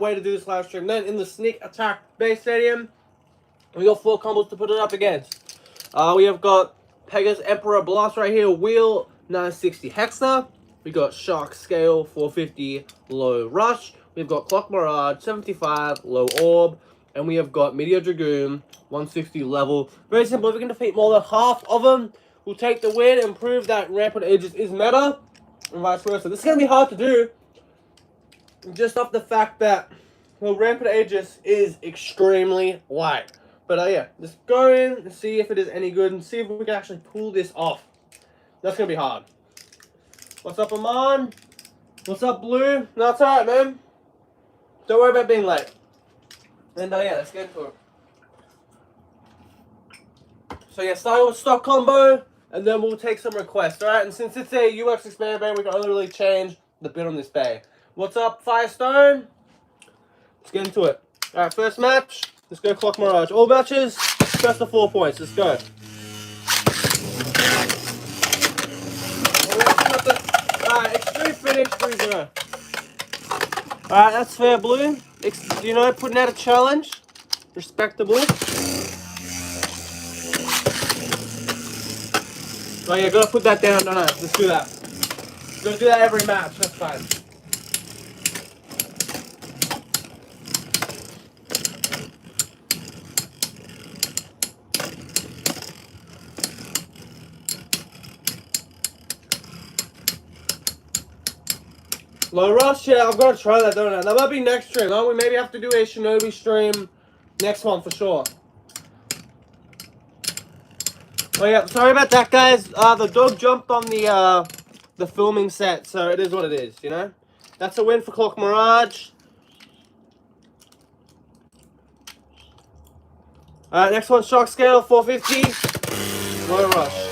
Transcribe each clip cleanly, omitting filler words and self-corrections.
way to do this live stream. Then in the Sneak Attack Base Stadium, we got 4 combos to put it up against. We have got Pegasus Emperor Blast right here, Wheel 960 Hexa. We got Shark Scale 450 Low Rush. We've got Clock Mirage 75 Low Orb. And we have got Meteor Dragoon 160 level. Very simple. If we can defeat more than half of them, we'll take the win and prove that Rampart Aegis is meta. And vice versa. This is going to be hard to do. Just off the fact that, well, Rampart Aegis is extremely light. But yeah, let's go in and see if it is any good and see if we can actually pull this off. That's going to be hard. What's up, Aman? What's up, Blue? No, it's alright, man. Don't worry about being late. And yeah, let's get into it. So yeah, starting with stock combo, and then we'll take some requests, alright? And since it's a UX expand bay, we can only really change the bid on this bay. What's up, Firestone? Let's get into it. Alright, first match. Let's go Clock Mirage. All matches, first to 4 points. Let's go. Alright, extreme finish 3-0. Alright, that's fair, Blue. You know, putting out a challenge. Respectably. Oh yeah, gotta put that down, don't I? Let's do that. Gotta do that every match, that's fine. Low Rush, yeah, I've got to try that, don't I? That might be next stream, huh? We maybe have to do a Shinobi stream next one for sure. Oh yeah, sorry about that, guys. The dog jumped on the filming set, so it is what it is, you know? That's a win for Clock Mirage. Alright, next one, Shock Scale, 450. Low Rush.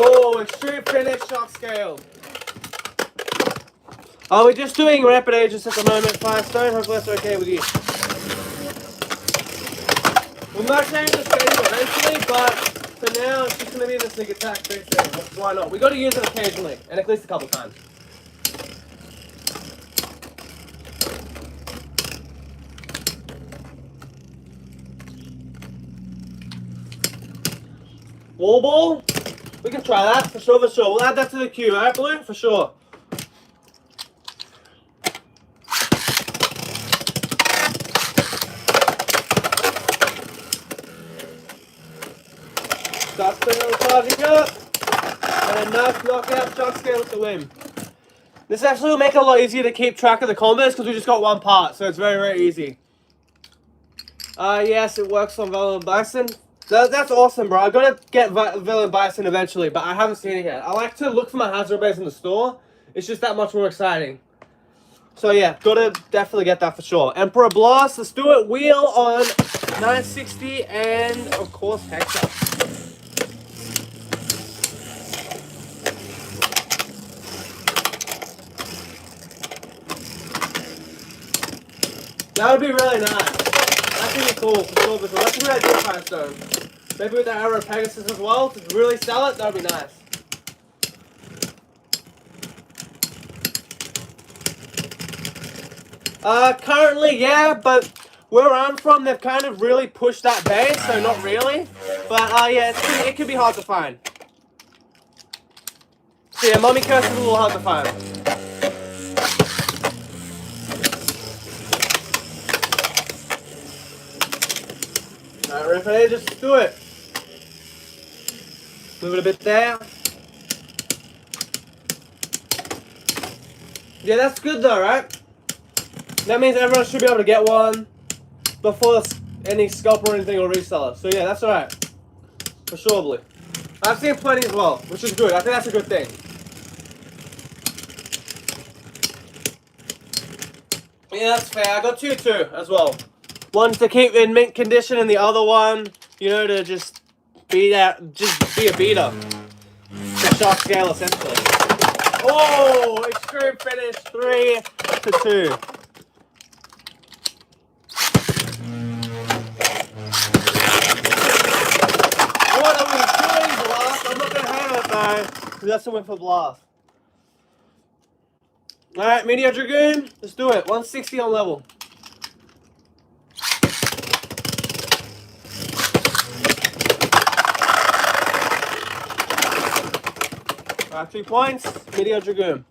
Oh, extreme finish, Shock Scale. We're just doing Rampart Aegis at the moment, Firestone. Hopefully that's okay with you. We might change the schedule eventually, but for now it's just going to be the Sneak Attack base stadium. Why not? We got to use it occasionally, and at least a couple times. Wall ball? We can try that, for sure, for sure. We'll add that to the queue, alright, Blue? For sure. Start spinning, charging up. And a nice knockout Shock Scale to win. This actually will make it a lot easier to keep track of the combos because we just got one part, so it's very, very easy. Yes, it works on Villain Bison. That's awesome, bro. I'm gonna get Villain Bison eventually, but I haven't seen it yet. I like to look for my Hasbro base in the store. It's just that much more exciting. So yeah, gotta definitely get that for sure. Emperor Blast, let's do it. Wheel on 960 and of course Hexa. That would be really nice. That could be cool, for sure. That's a good idea, Firestone. Maybe with that Arrow Pegasus as well, to really sell it, that would be nice. Currently, yeah, but where I'm from, they've kind of really pushed that base, so not really. But, yeah, it could be hard to find. So, yeah, Mummy Curse is a little hard to find. Alright, ready? Just do it. Move it a bit there. Yeah, that's good though, right? That means everyone should be able to get one before any scalper or anything or reseller. So yeah, that's alright. For sure, Blue. I've seen plenty as well, which is good. I think that's a good thing. Yeah, that's fair. I got two too as well. One to keep in mint condition, and the other one, you know, to just be a beater. The Shock Scale, essentially. Oh, extreme finish, 3-2. What are we doing, Blast? I'm not gonna hang it though, because that's a win for Blast. Alright, Meteor Dragoon. Let's do it. 160 on level. Alright, 3 points. Meteor Dragoon.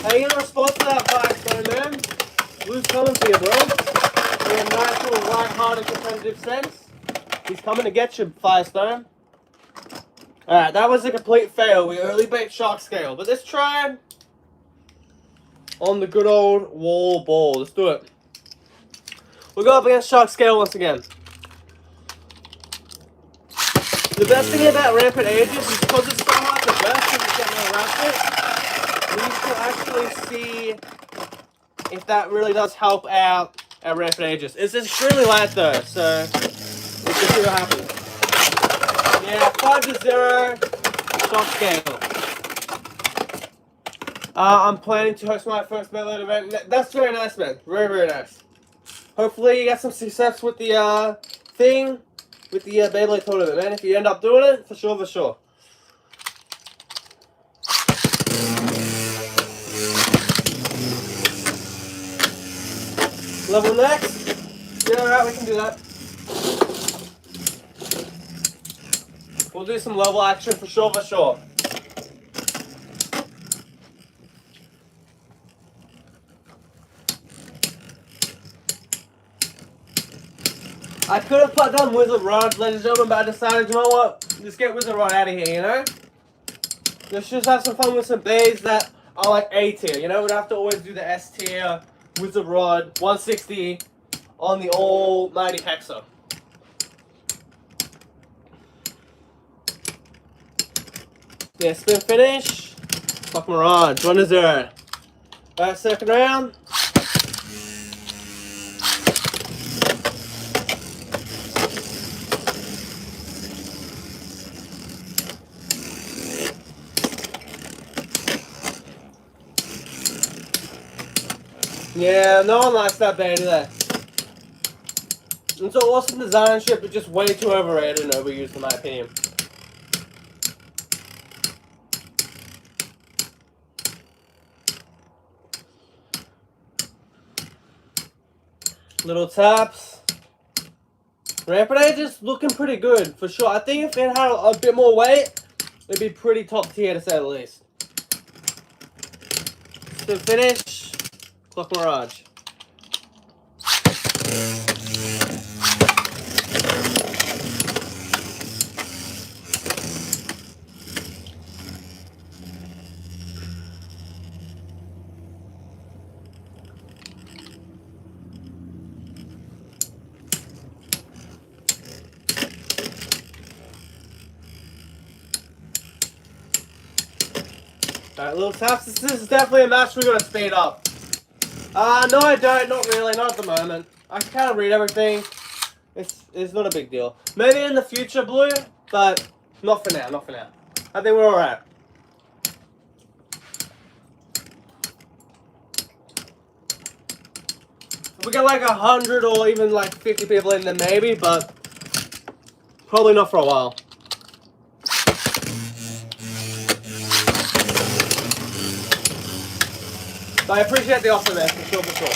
How you gonna respond to that Firestone, man? Blue's coming for you, bro. In a nice little light-hearted competitive sense. He's coming to get you, Firestone. Alright, that was a complete fail. We early bait Shark Scale. But let's try on the good old wall ball. Let's do it. We'll go up against Shark Scale once again. The best thing about Rampant Aegis is because it's so hard to burst and you get no Rampant, we can actually see if that really does help out our Rampant Aegis. It's extremely light though, so let's just see what happens. Yeah, 5-0 Shark Scale. I'm planning to host my first Melee event. That's very nice, man. Very, very nice. Hopefully you got some success with the thing. With the Beyblade tournament, man. If you end up doing it, for sure, for sure. Level next. Yeah, alright, we can do that. We'll do some level action for sure, for sure. I could have put down Wizard Rod, ladies and gentlemen, but I decided, you know what? Just get Wizard Rod out of here, you know? Let's just have some fun with some bays that are like A tier, you know? We don't have to always do the S tier, Wizard Rod, 160 on the almighty Hexa. Yeah, spin finish. Fuck Mirage, 1-0. Alright, second round. Yeah, no one likes that bait, do they? It's an awesome design ship, but just way too overrated and overused in my opinion. Little taps. Rampant Aegis looking pretty good, for sure. I think if it had a bit more weight, it'd be pretty top tier to say the least. Spin finish. Clock Mirage. Alright, little taps. This is definitely a match we're going to speed up. No I don't, not really, not at the moment. I can kind of read everything. It's not a big deal. Maybe in the future, Blue, but not for now, not for now. I think we're alright. If we get like 100 or even like 50 people in there maybe, but probably not for a while. But I appreciate the offer, man, for sure, for sure.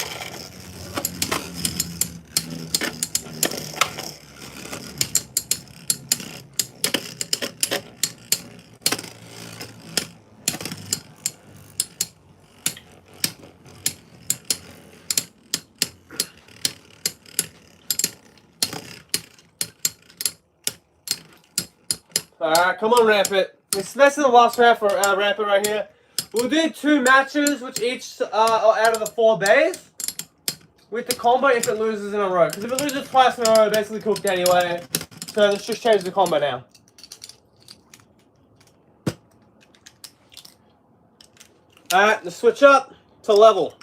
Alright, come on, Rampant. This is the last round for Rampant right here. We'll do 2 matches, which each are out of the 4 bays. With the combo if it loses in a row. Because if it loses twice in a row, basically cooked anyway. So let's just change the combo now. Alright, let's switch up to level.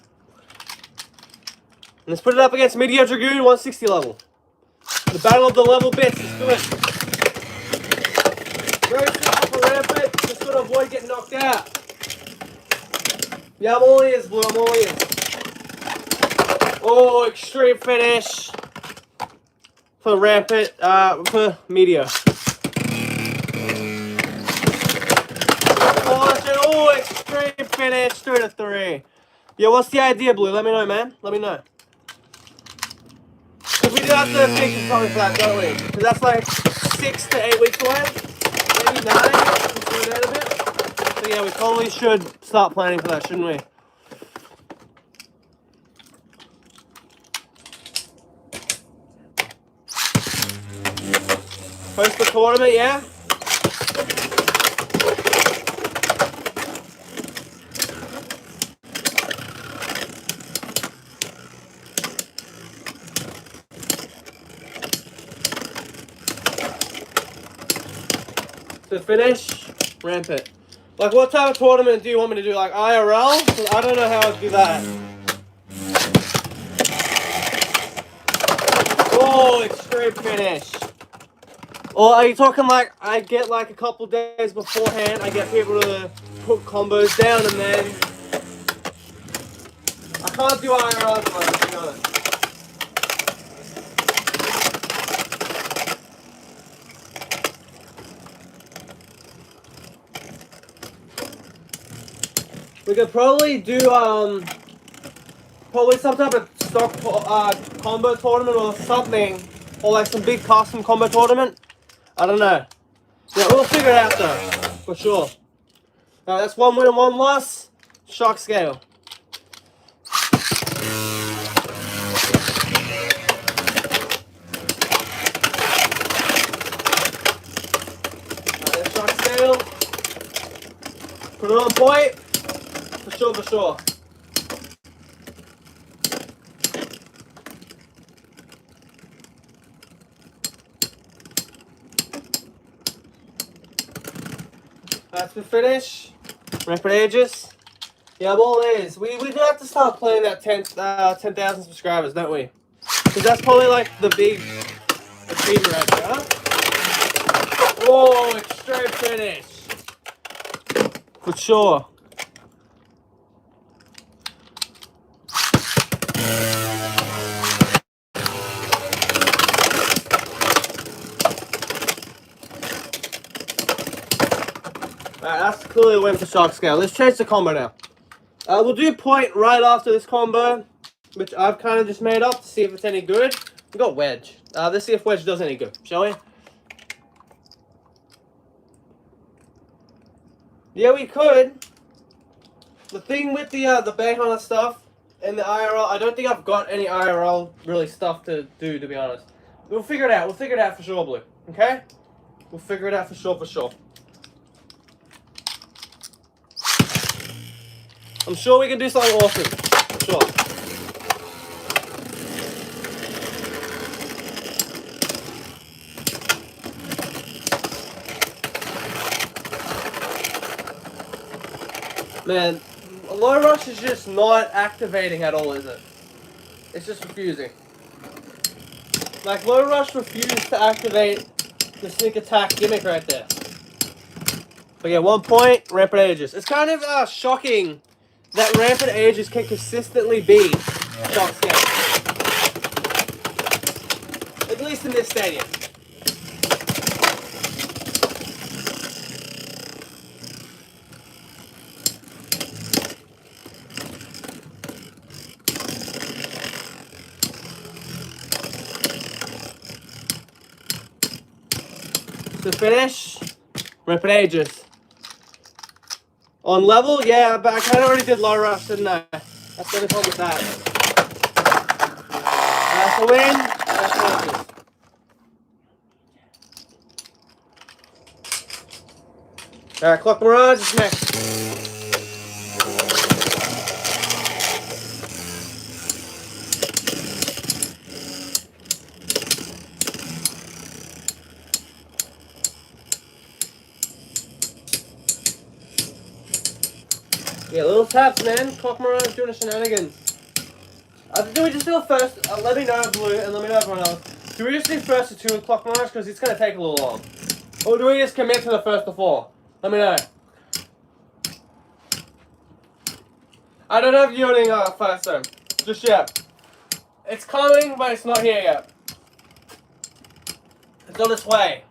Let's put it up against Meteor Dragoon, 160 level. The battle of the level bits, let's do it. Very simple for Rampant, just gotta avoid getting knocked out. Yeah, I'm all ears, Blue, I'm all ears. Oh, extreme finish for Rampart, for Meteor. Oh, extreme finish, 3-3. Yeah, what's the idea, Blue? Let me know, man. Let me know. Because we do have to think of something for that, don't we? Because that's like 6 to 8 weeks away. Maybe 9. We'll slow down a bit. So yeah, we probably should start planning for that, shouldn't we? Host the tournament, yeah? To finish, Rampart. Like, what type of tournament do you want me to do? Like IRL? Because I don't know how I'd do that. Oh, extreme finish. Or are you talking like I get like a couple days beforehand, I get people to put combos down and then I can't do IRL at the moment, to be honest. We could probably do probably some type of stock combo tournament or something, or like some big custom combo tournament. I don't know. Yeah, we'll figure it out though, for sure. That's 1 win and 1 loss. Shock scale. That's shock scale. Put it on point. For sure, for sure. That's the finish. Rampart AEGIS. Yeah, well, it is. We do have to start playing that 10,000 subscribers, don't we? Because that's probably like the big achievement right there, huh? Whoa, extreme finish. For sure. Alright, that's clearly a win for shock scale. Let's change the combo now. We'll do point right after this combo, which I've kind of just made up to see if it's any good. We got wedge. Let's see if wedge does any good, shall we? Yeah, we could. The thing with the bear hunter stuff and the IRL, I don't think I've got any IRL really stuff to do, to be honest. We'll figure it out. We'll figure it out for sure, Blue. Okay? We'll figure it out for sure, for sure. I'm sure we can do something awesome. For sure. Man, low rush is just not activating at all, is it? It's just refusing. Like, low rush refused to activate the sneak attack gimmick right there. But yeah, 1 point, Rampart AEGIS. It's kind of shocking that Rampart AEGIS can consistently beat shock scale. At least in this stadium. To finish, Rampart AEGIS. On level, yeah, but I kind of already did low rush, didn't I? That's the only problem with that. That's a win. That's AEGIS. Alright, Clock Mirage is next. Yeah, little taps, man. Clock Mirage doing the shenanigans. Do we just do a first? Let me know, Blue, and let me know everyone else. Do we just do first to 2 with Clock Mirage? Because it's going to take a little long. Or do we just commit to the first to 4? Let me know. I don't have Yielding first, though. Just yet. It's coming, but it's not here yet. It's on its way.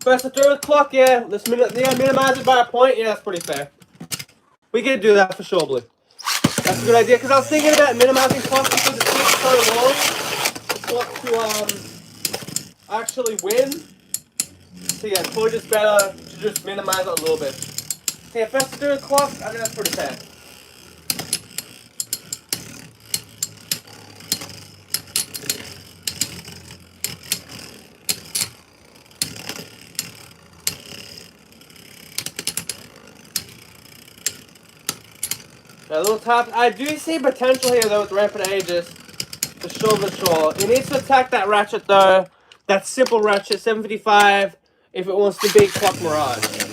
First to throw the clock, yeah. Let's minimize it by a point. Yeah, that's pretty fair. We can do that for sure, Blue. That's a good idea, because I was thinking about minimizing clocks because it takes so long for clock to actually win. So yeah, it's probably just better to just minimize it a little bit. So yeah, first to do the clock, I think that's pretty fair. A little top. I do see potential here though with Rampant Aegis. For sure. It needs to attack that ratchet though. That simple ratchet, 755, if it wants to beat Clock Mirage.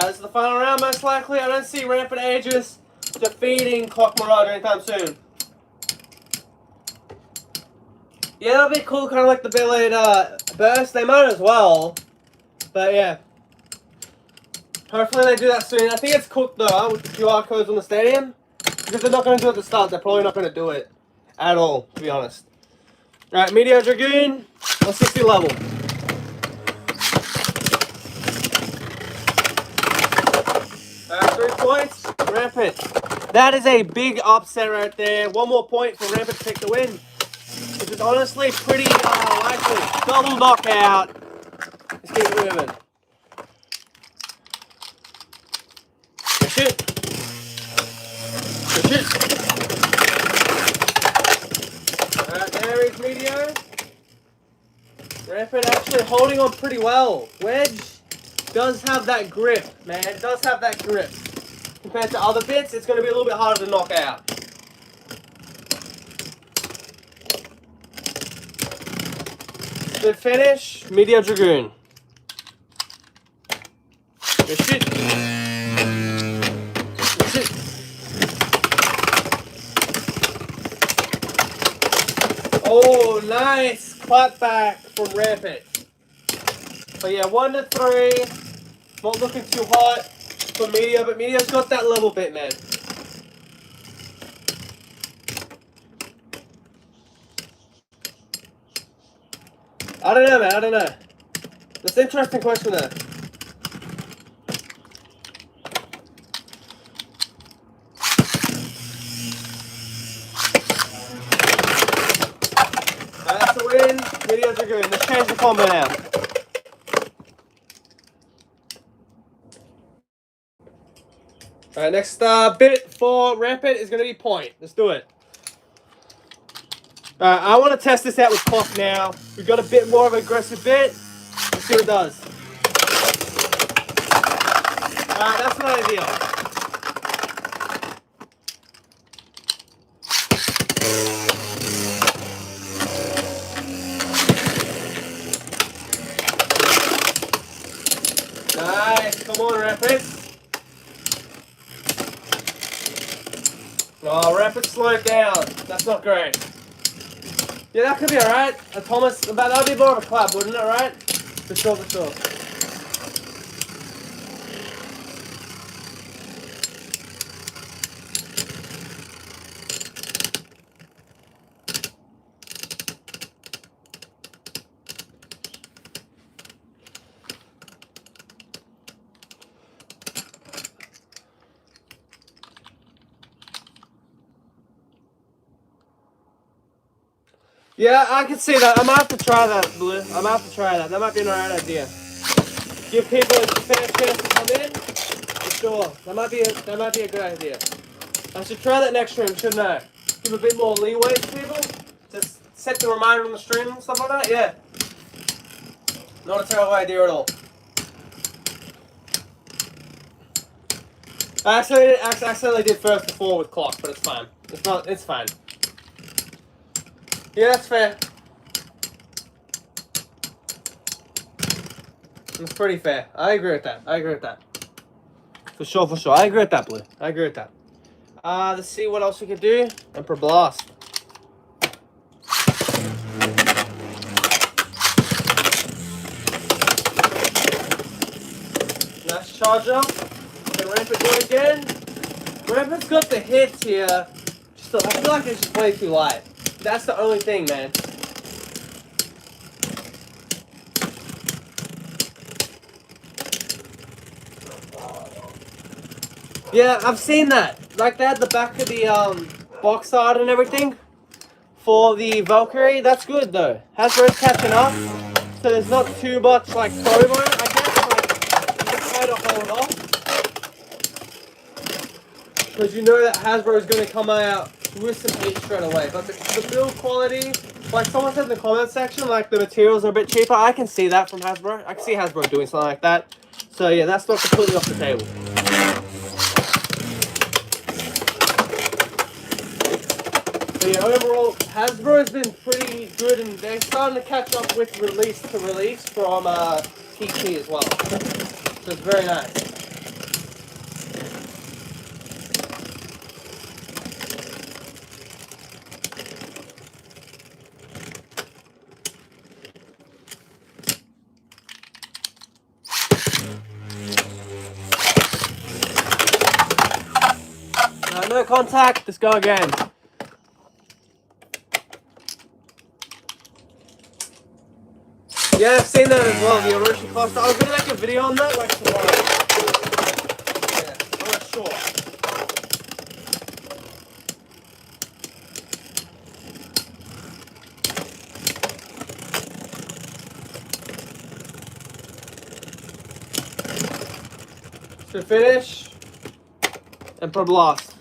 This is the final round, most likely. I don't see Rampant Aegis defeating Clock Mirage anytime soon. Yeah, that'll be cool, kind of like the Beyblade burst. They might as well. But yeah. Hopefully they do that soon. I think it's cooked though, with the QR codes on the stadium. Because they're not going to do it at the start. They're probably not going to do it at all, to be honest. Alright, Meteor Dragoon, 160 level. 3 points, Rampant. That is a big upset right there. 1 more point for Rampant to take the win. Which is honestly pretty likely. Double knockout. Let's keep it moving. Good shit. Good shit. Alright, there is Meteor. Rampant actually holding on pretty well. Wedge does have that grip, man. It does have that grip. Compared to other bits, it's going to be a little bit harder to knock out. Good finish, Meteor Dragoon. Good shit. Good shit. Oh, nice clap back from Rampant. But yeah, 1 to 3. Not looking too hot for Meteor, but Meteor's got that level bit, man. I don't know, man. I don't know. That's an interesting question, there. That's the win. Meteor Dragoon. Let's change the combo now. Alright, next bit for Rampant is going to be point. Let's do it. Alright, I want to test this out with Clock now. We've got a bit more of an aggressive bit. Let's see what it does. Alright, that's not ideal. Nice, come on, Rampant. Oh, Rampant slowed down. That's not great. Yeah, that could be alright. Thomas, but that would be more of a clap, wouldn't it, right? For sure, for sure. Yeah, I can see that. I might have to try that, Blue. I might have to try that. That might be an alright idea. Give people a fair chance to come in. For sure. That might be a good idea. I should try that next stream, shouldn't I? Give a bit more leeway to people. Just set the reminder on the stream and stuff like that. Yeah. Not a terrible idea at all. I accidentally did first before with Clock, but it's fine. It's fine. Yeah, that's fair. It's pretty fair. I agree with that. I agree with that. For sure, for sure. I agree with that, Blue. I agree with that. Let's see what else we can do. Emperor Blast. Nice charger. Can Rampart do it again? Rampart's got the hits here. Just, I feel like it's just way too light. That's the only thing, man. Yeah, I've seen that. Like they had the back of the box art and everything for the Valkyrie. That's good though. Hasbro's catching up, so there's not too much like promo. I guess like you can try to hold off because you know that Hasbro is going to come out with some heat straight away. But the build quality, like someone said in the comment section, like the materials are a bit cheaper. I can see that from Hasbro. I can see Hasbro doing something like that. So yeah, that's not completely off the table. So yeah, overall, Hasbro has been pretty good, and they're starting to catch up with release to release from TT as well. So it's very nice. No contact, let's go again. Yeah, I've seen that as well, the Orochi cluster. I was going to make a video on that like tomorrow. Yeah, I'm not sure. To finish, and Emperor Blast.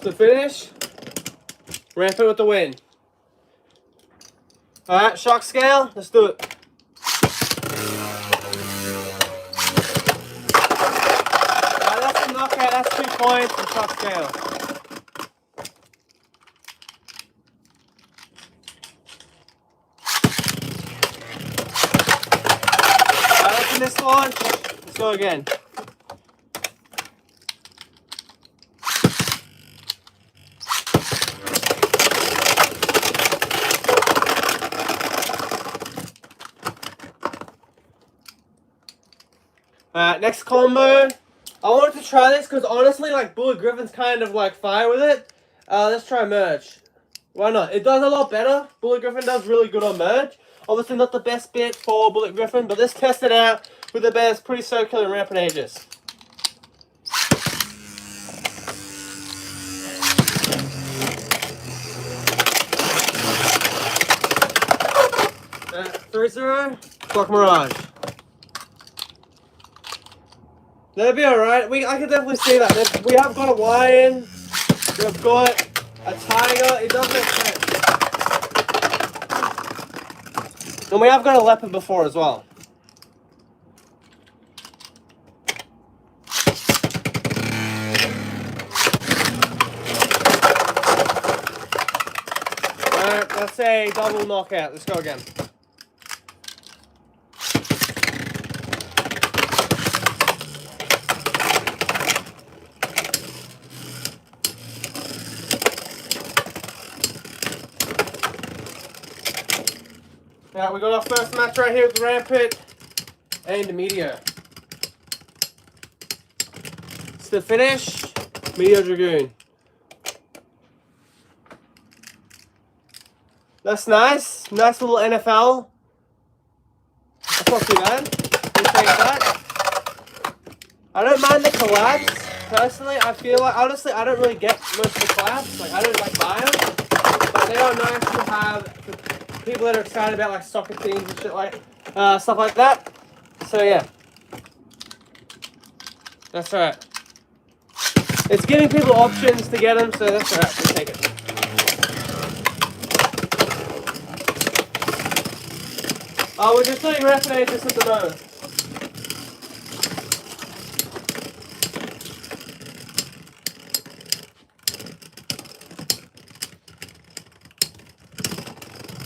To finish, Rampart with the win. Alright, shock scale, let's do it. Alright, that's a knockout, that's 2 points for shock scale. Alright, let's do this one. Let's go again. Next combo. I wanted to try this because honestly, like Bullet Griffin's kind of like fire with it. Let's try merge. Why not? It does a lot better. Bullet Griffin does really good on merge. Obviously not the best bit for Bullet Griffin, but let's test it out with the bears pretty circular and Rampant Aegis. Alright, 3-0, Clock Mirage. That'll be alright. I can definitely see that. We have got a lion. We've got a tiger. It does make sense. And we have got a leopard before as well. Alright, let's say double knockout. Let's go again. Now we got our first match right here with Rampart and Meteor. It's the finish, Meteor Dragoon. That's nice. Nice little NFL. That's not too bad. We'll take that. I don't mind the collabs. Personally, I feel like, honestly, I don't really get most of the collabs. Like, I don't like buy them. But they are nice to have for people that are excited about like soccer teams and shit like stuff like that. So yeah, that's right. It's giving people options to get them, so that's alright, we'll take it. We're just doing rapid AEGIS at the moment.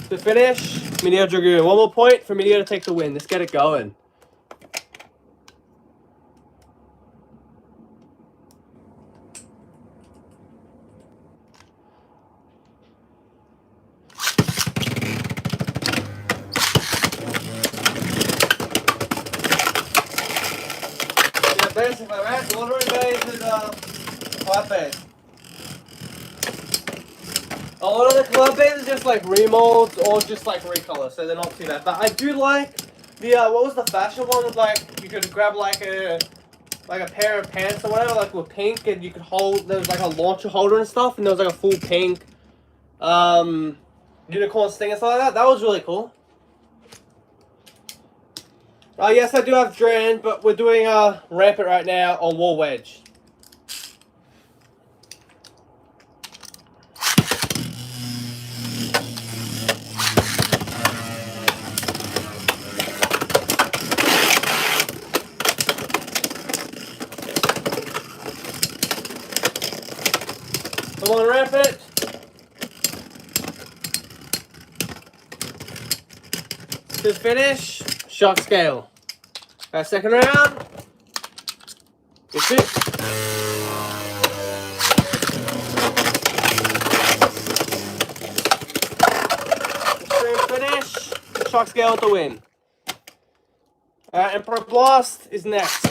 To finish, Meteor Dragoon. One more point for Meteor to take the win. Let's get it going. Yeah, basically, right? Ordering base is collab base. A lot of the collab bases are just like remolds or just like recolors, so they're not too bad. But I do like the what was the fashion one with like you could grab like a pair of pants or whatever, like with pink, and you could hold. There was like a launcher holder and stuff, and there was like a full pink unicorn sting and stuff like that. That was really cool. Yes, I do have Dran, but we're doing Rampart right now on War Wedge. Come on, Rampart. To finish, shock scale. Second round. That's it. Extreme finish. Shock scale with the win. Emperor Blast is next.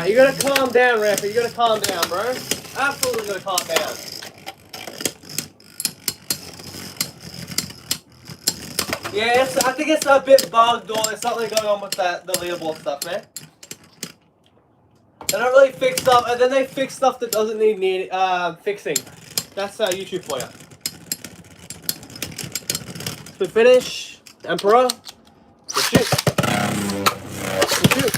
You gotta calm down, Rampart. You gotta calm down, bro. Absolutely gotta calm down. Yeah, I think it's a bit bugged or there's something going on with the leaderboard stuff, man. They don't really fix stuff, and then they fix stuff that doesn't need fixing. That's YouTube for you. To finish, Emperor. Good shit. Good shit.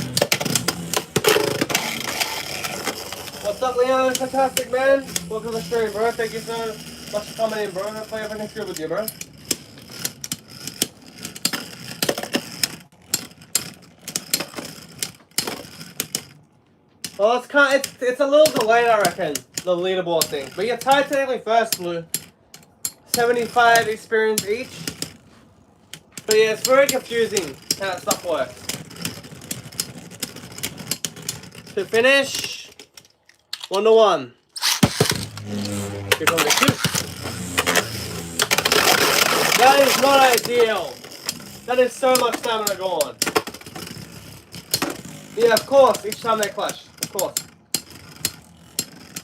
What's up, Leon? Fantastic, man. Welcome to the stream, bro. Thank you so much for coming in, bro. Hopefully everything's good with you, bro. Well, it's a little delayed, I reckon, the leaderboard thing. But you're tied technically first, Blue. 75 experience each. But yeah, it's very confusing how that stuff works. To finish, 1-1. Here comes the two. That is not ideal. That is so much stamina gone. Yeah, of course, each time they clash. Of course.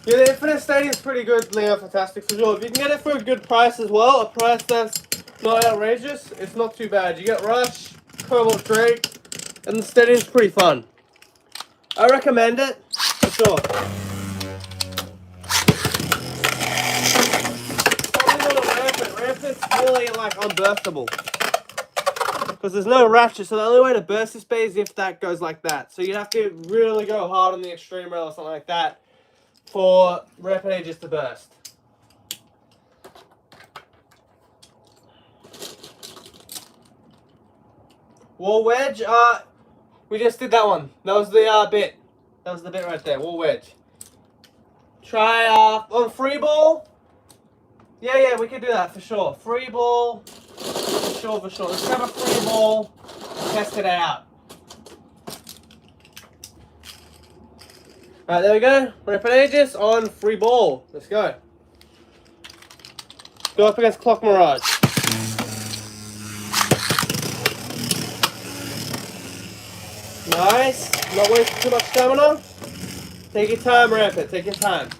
Yeah, the Infinite Stadium's pretty good, Leo. Fantastic for sure. If you can get it for a good price as well, a price that's not outrageous, it's not too bad. You get Rush, Cobalt Drake, and the stadium's pretty fun. I recommend it, for sure. Probably not a Rampart. Rampart's really like unburstable. Because there's no ratchet, so the only way to burst this base is if that goes like that. So you'd have to really go hard on the extreme rail or something like that for Rampart AEGIS to burst. War Wedge, we just did that one. That was the bit. That was the bit right there, War Wedge. Try on free ball. Yeah, we can do that for sure. Free ball. For sure. Let's grab a free ball, test it out. Alright, there we go. Rampart AEGIS on free ball. Let's go. Go up against Clock Mirage. Nice. Not wasting too much stamina. Take your time, Rampart. Take your time.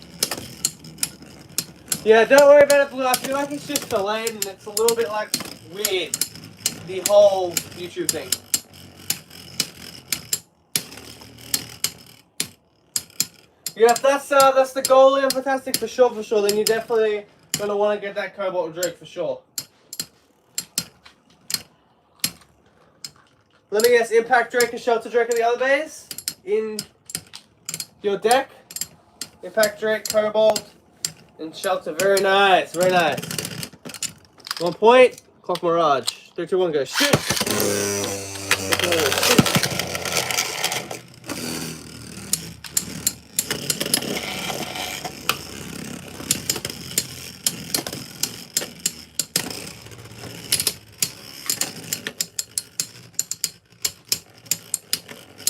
Yeah, don't worry about it, Blue. I feel like it's just delayed and it's a little bit like weird, the whole YouTube thing. Yeah, if that's the goal, Liam, fantastic for sure, then you're definitely gonna want to get that Cobalt Drake for sure. Let me guess, Impact Drake and Shelter Drake are the other bays in your deck. Impact Drake, Cobalt, and Shelter. Very nice, very nice. 1 point, Clock Mirage. 3, 2, 1, go. Shoot!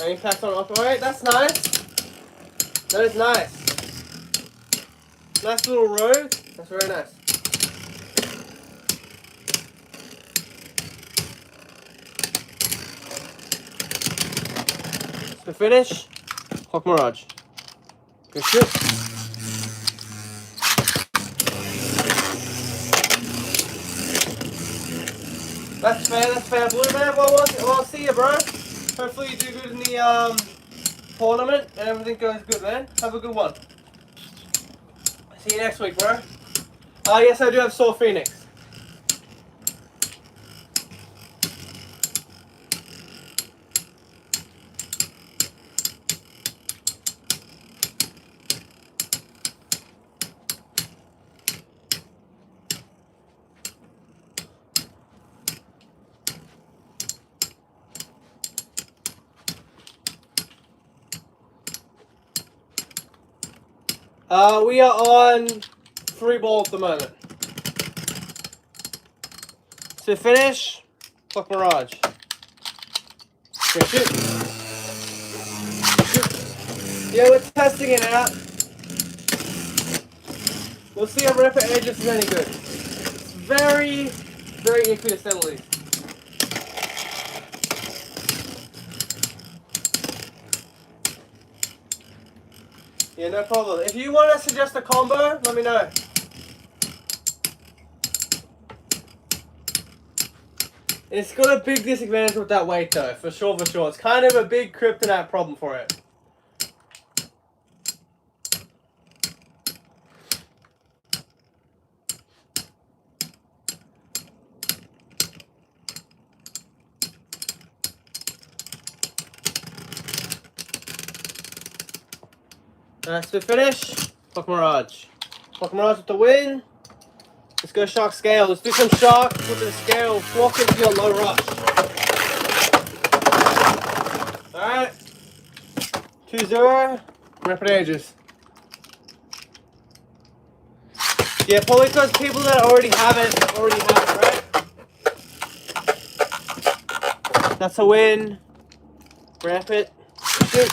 Impact on operate. That's nice. That is nice. Nice little rogue. That's very nice. So finish. Clock Mirage. Good shit. That's fair. That's fair. Blue man. Well, I'll see you, bro. Hopefully you do good in the tournament and everything goes good, man. Have a good one. See you next week, bro. Yes, I do have Soul Phoenix. We are on 3 ball at the moment. To finish, Clock Mirage. Okay, shoot. Yeah, we're testing it out. We'll see if Rampart Aegis is any good. It's very, very iffy to say the least. Yeah, no problem. If you want to suggest a combo, let me know. It's got a big disadvantage with that weight though, for sure, for sure. It's kind of a big kryptonite problem for it. Nice to finish. Clock Mirage. Clock Mirage with the win. Let's go Shark Scale. Let's do some Shark with the scale. Walk into your low rush. Alright. 2-0. Rampart Aegis. Yeah, probably because people that already have it, right? That's a win. Rampart. Shoot.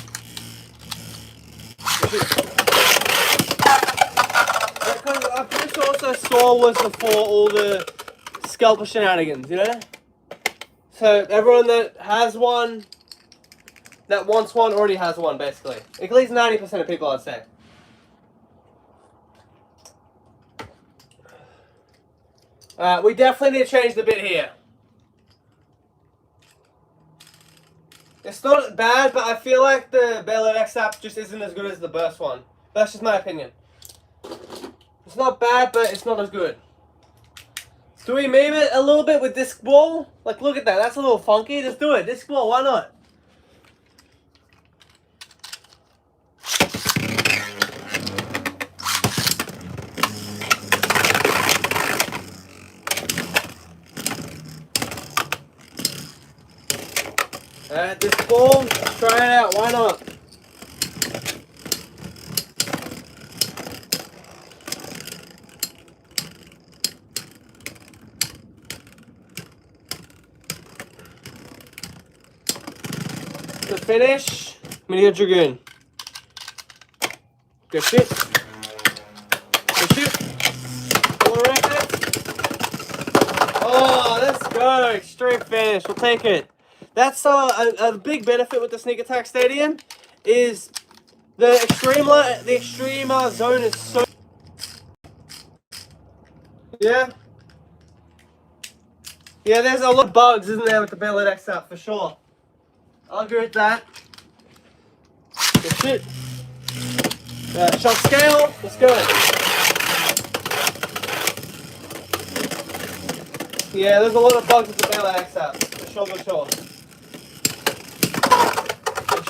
I'm pretty sure also Saw was before all the scalper shenanigans, you know? So everyone that has one, that wants one, already has one, basically. At least 90% of people, I'd say. We definitely need to change the bit here. It's not bad, but I feel like the Bailout X app just isn't as good as the Burst one. That's just my opinion. It's not bad, but it's not as good. Do we meme it a little bit with Disc Ball? Like, look at that. That's a little funky. Just do it. Disc Ball, why not? Alright, Disc Ball. Try it out. Why not? To finish, Mini Dragoon. Good shit. Good shit. Oh, let's go. Extreme finish. We'll take it. That's a big benefit with the Sneak Attack Stadium is the extreme zone is so. Yeah. Yeah, there's a lot of bugs, isn't there, with the Bailout X app for sure. I'll agree with that. Good shit. Shot scale. Let's go. Yeah, there's a lot of bugs with the Bailout X app. For sure, for sure.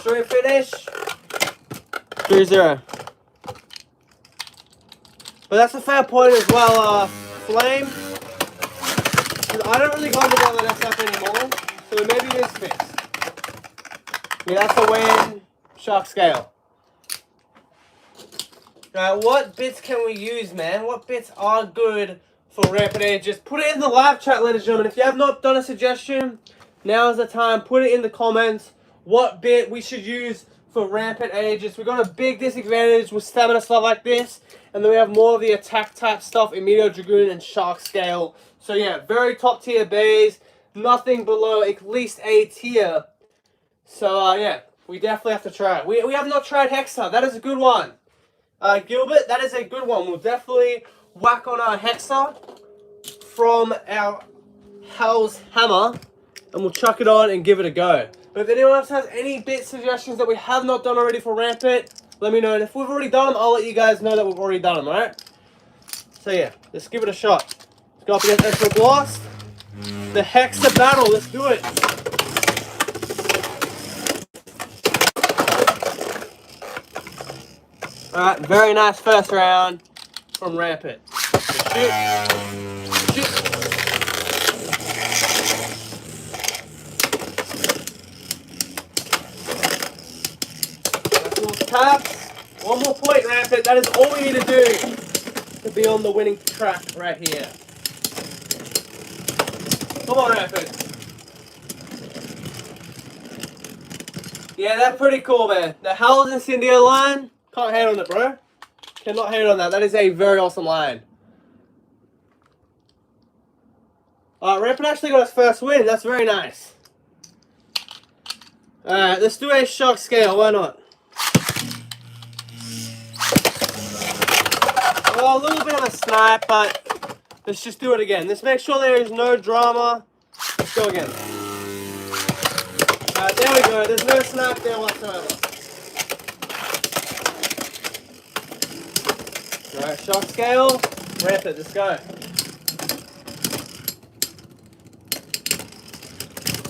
Straight finish. 3-0. But that's a fair point as well, Flame. I don't really go to the next step anymore, so maybe it is fixed. Yeah, that's a win. Shark scale. Alright, what bits can we use, man? What bits are good for Rampant Aegis? Put it in the live chat, ladies and gentlemen. If you have not done a suggestion, now is the time. Put it in the comments. What bit we should use for Rampant Aegis. We've got a big disadvantage with stamina stuff like this. And then we have more of the attack type stuff in Meteor Dragoon and Shark Scale. So yeah, very top tier bays. Nothing below at least A tier. So yeah, we definitely have to try it. We have not tried Hexa. That is a good one. Gilbert, that is a good one. We'll definitely whack on our Hexa from our Hell's Hammer. And we'll chuck it on and give it a go. But if anyone else has any bit suggestions that we have not done already for Rampant, let me know. And if we've already done them, I'll let you guys know that we've already done them, alright? So yeah, let's give it a shot. Let's go up against Emperor Blast. The Hexa battle, let's do it. Alright, very nice first round from Rampant. Shoot. Shoot. Taps. One more point, Rampant. That is all we need to do to be on the winning track right here. Come on, Rampant. Yeah, that's pretty cool, man. The Hell's Incendio line, can't hate on it, bro. Cannot hate on that. That is a very awesome line. Rampant actually got his first win. That's very nice. Alright, let's do a Shark Scale. Why not? Well, a little bit of a snipe, but let's just do it again. Let's make sure there is no drama. Let's go again. Alright, there we go. There's no snipe there whatsoever. Alright, Shark Scale. Rampant, let's go.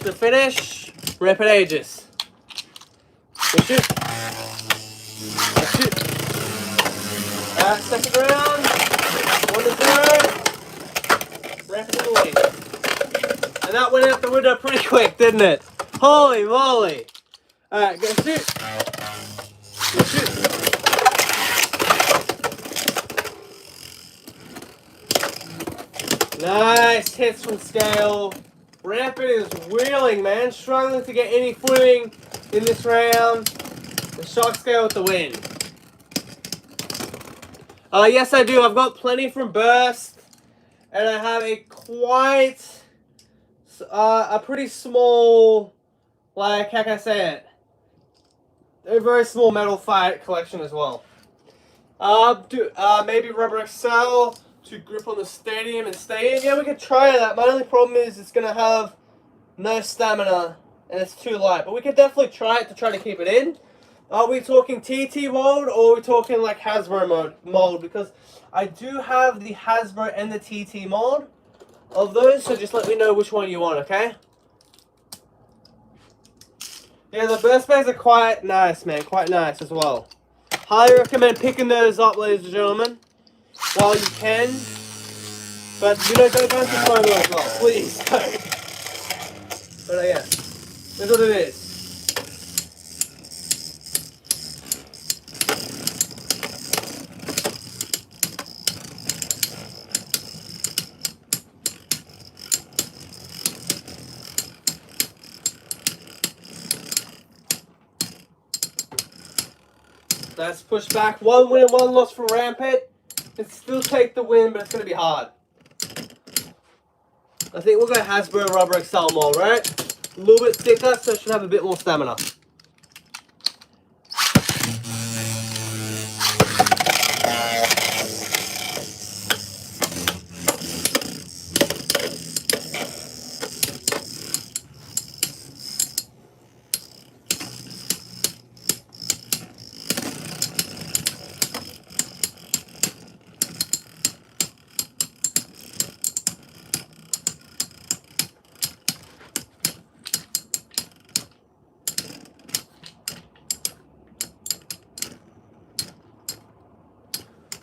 To finish, Rampant Aegis. Let's shoot. Let's shoot. Second round, 1-0, Rampant in the lead. And that went out the window pretty quick, didn't it? Holy moly. Alright, go shoot. Go shoot. Nice hits from Scale. Rampant is wheeling, man. Struggling to get any footing in this round. The Shark Scale with the win. Yes, I do. I've got plenty from Burst, and I have a pretty small, like, how can I say it? A very small metal fight collection as well. Maybe Rubber XL to grip on the stadium and stay in. Yeah, we could try that. My only problem is it's going to have no stamina, and it's too light. But we could definitely try it to try to keep it in. Are we talking TT mode or are we talking like Hasbro mode? Because I do have the Hasbro and the TT mode of those, so just let me know which one you want, okay? Yeah, the burst bags are quite nice, man. Quite nice as well. Highly recommend picking those up, ladies and gentlemen, while you can. But, you know, don't destroy them as well. Please don't. But, yeah. That's what it is. Let's push back. 1 win, 1 loss for Rampant. Let's still take the win, but it's going to be hard. I think we'll go Hasbro Rubber XL mode, right? A little bit thicker, so it should have a bit more stamina.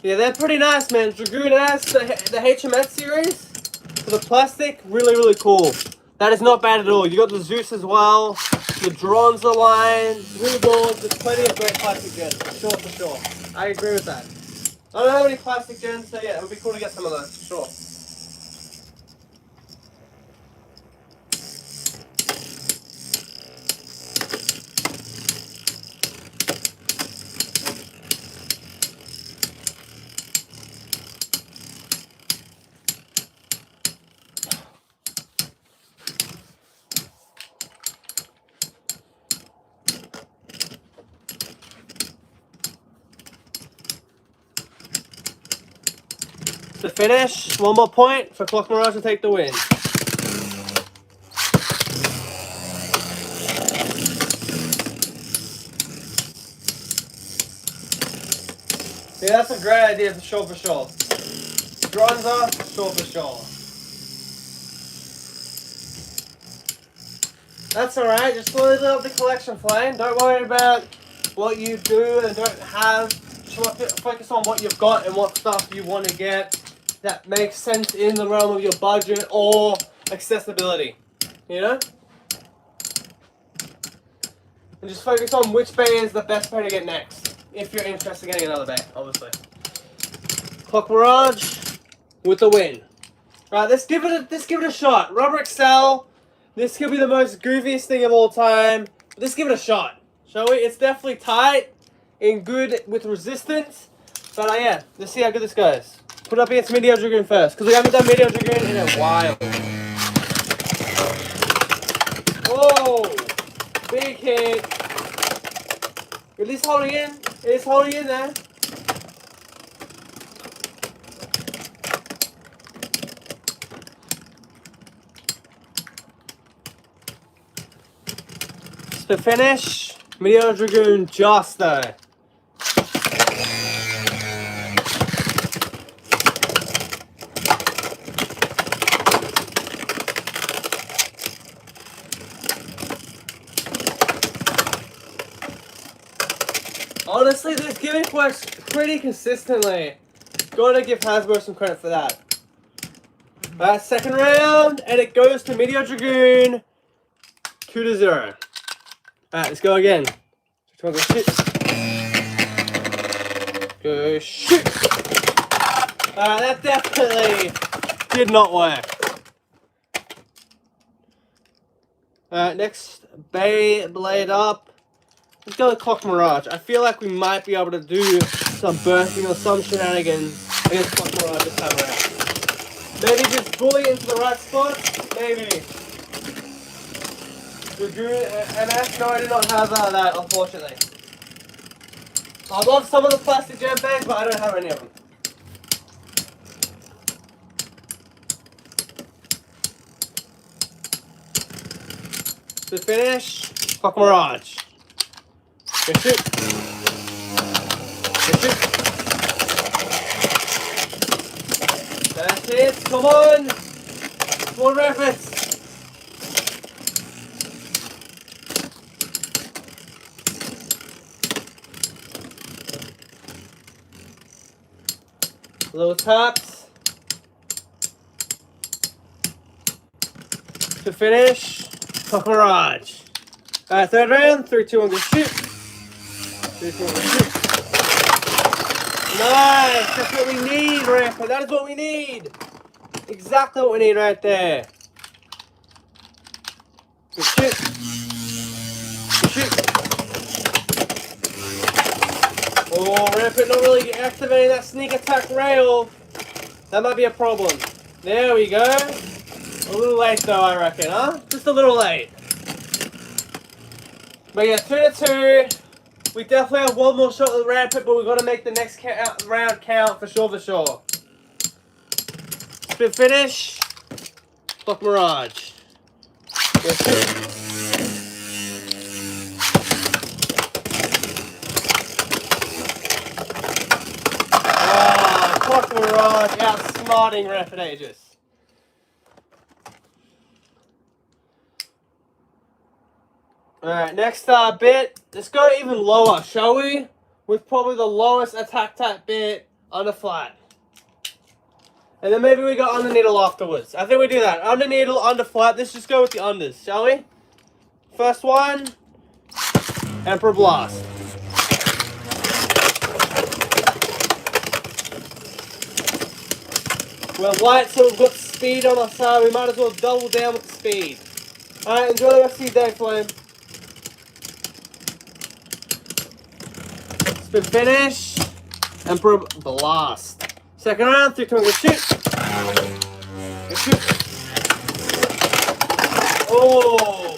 Yeah, they're pretty nice, man. Dragoon S, the HMS series, for the plastic, really, really cool. That is not bad at all. You got the Zeus as well. The drones are line, blue balls. There's plenty of great plastic gens, for sure. I agree with that. I don't have any plastic gens, so yeah, it would be cool to get some of those, for sure. To finish, one more point for Clock Mirage to take the win. Yeah, that's a great idea for sure. Drones off, for sure. That's alright, just slowly build up the collection, Flame. Don't worry about what you do and don't have. Just focus on what you've got and what stuff you want to get that makes sense in the realm of your budget or accessibility. You know? And just focus on which bay is the best bay to get next. If you're interested in getting another bay, obviously. Clock Mirage with the win. Right, let's give it a shot. Rubber Excel. This could be the most goofiest thing of all time. Let's give it a shot, shall we? It's definitely tight and good with resistance. But yeah, let's see how good this goes. Put it up against Meteor Dragoon first, because we haven't done Meteor Dragoon in a while. Whoa! Big hit. At least holding in. It's holding in there. To finish, Meteor Dragoon just though. Honestly, this gimmick works pretty consistently. Gotta give Hasbro some credit for that. Alright, second round, and it goes to Meteor Dragoon 2-0. Alright, let's go again. Go shoot. Go shoot. That definitely did not work. Alright, next Beyblade up. Let's go with Clock Mirage. I feel like we might be able to do some bursting or some shenanigans against Clock Mirage this time around. Maybe just bully into the right spot. Maybe. Dragoon MS? No, I do not have that, unfortunately. I love some of the plastic gem bags, but I don't have any of them. To finish, Clock Mirage. Good shoot. Good shoot. That's it. Come on. Come on, Rapids. Little taps. To finish, Clock Mirage. Alright, third round. 3, 2, 1, go shoot. 3, 2, 1, go shoot. Nice! That's what we need, Rampart. That is what we need. Exactly what we need right there. Good shoot. Good shoot. Oh, Rampart not really activating that sneak attack rail. That might be a problem. There we go. A little late though, I reckon, huh? Just a little late. But yeah, 2-2. We definitely have one more shot with Rampart, but we've got to make the next round count for sure. Spin finish. Clock Mirage. Clock Mirage outsmarting Rampart Aegis. Alright, next bit. Let's go even lower, shall we? With probably the lowest attack type bit under flat. And then maybe we go under needle afterwards. I think we do that. Under needle, under flat. Let's just go with the unders, shall we? First one, Emperor Blast. We're light, so we've got speed on our side. We might as well double down with speed. Alright, enjoy the rest of your day, Flame. Spin finish. Emperor Blast. Second round, 3, 2, 1, go shoot. Go shoot. Oh!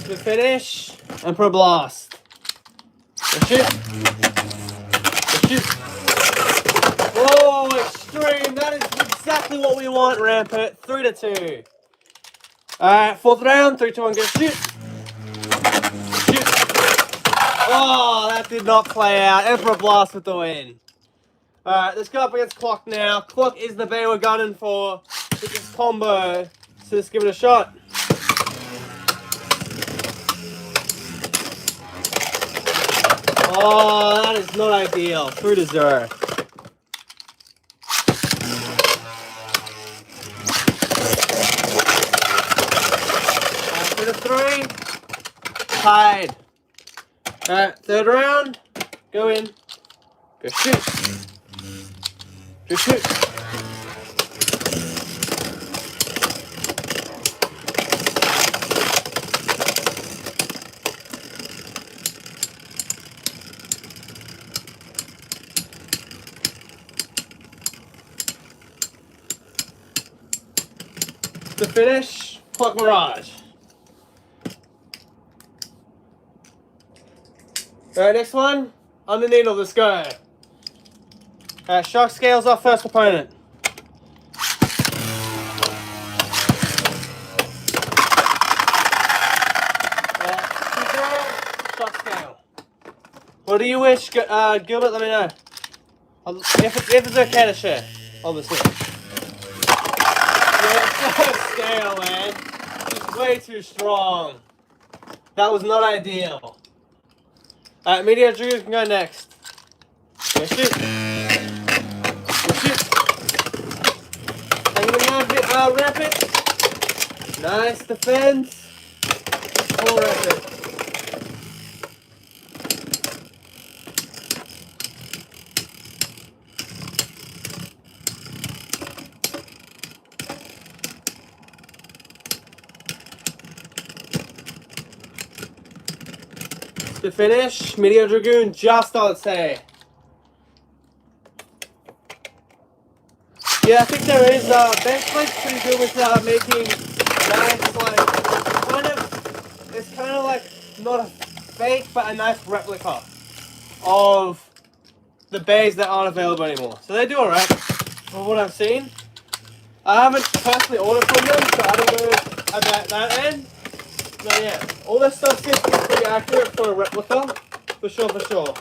To finish, Emperor Blast. Go shoot. Go shoot. Oh, extreme. That is exactly what we want, Rampart. 3 to 2. Alright, fourth round. 3, 2, 1, go shoot. Shoot. Oh, that did not play out. Emperor Blast with the win. Alright, let's go up against Clock now. Clock is the bay we're gunning for with this combo. So let's give it a shot. Oh, that is not ideal. 3 to 0. 3. Tied. Alright, third round. Go in. Go shoot. Go shoot. To finish, Clock Mirage. Alright, next one. Under needle, let's go. Alright, Shark Scale's our first opponent. Shark Scale. What do you wish, Gilbert? Let me know. If it's okay to share, obviously. Scale, man. It's way too strong. That was not ideal. Alright, Meteor Dragoon can go next. Go shoot. Go shoot. Hanging around it, Rampart. Nice defense. Full Rampart. To finish, Meteor Dragoon just, I would say. Yeah, I think there is. Bench Blade's pretty good with making nice, it's kind of like not a fake, but a nice replica of the bays that aren't available anymore. So they do alright, from what I've seen. I haven't personally ordered from them, so I don't know about that end. So yeah, all this stuff seems to be pretty accurate for a replica, for sure, for sure.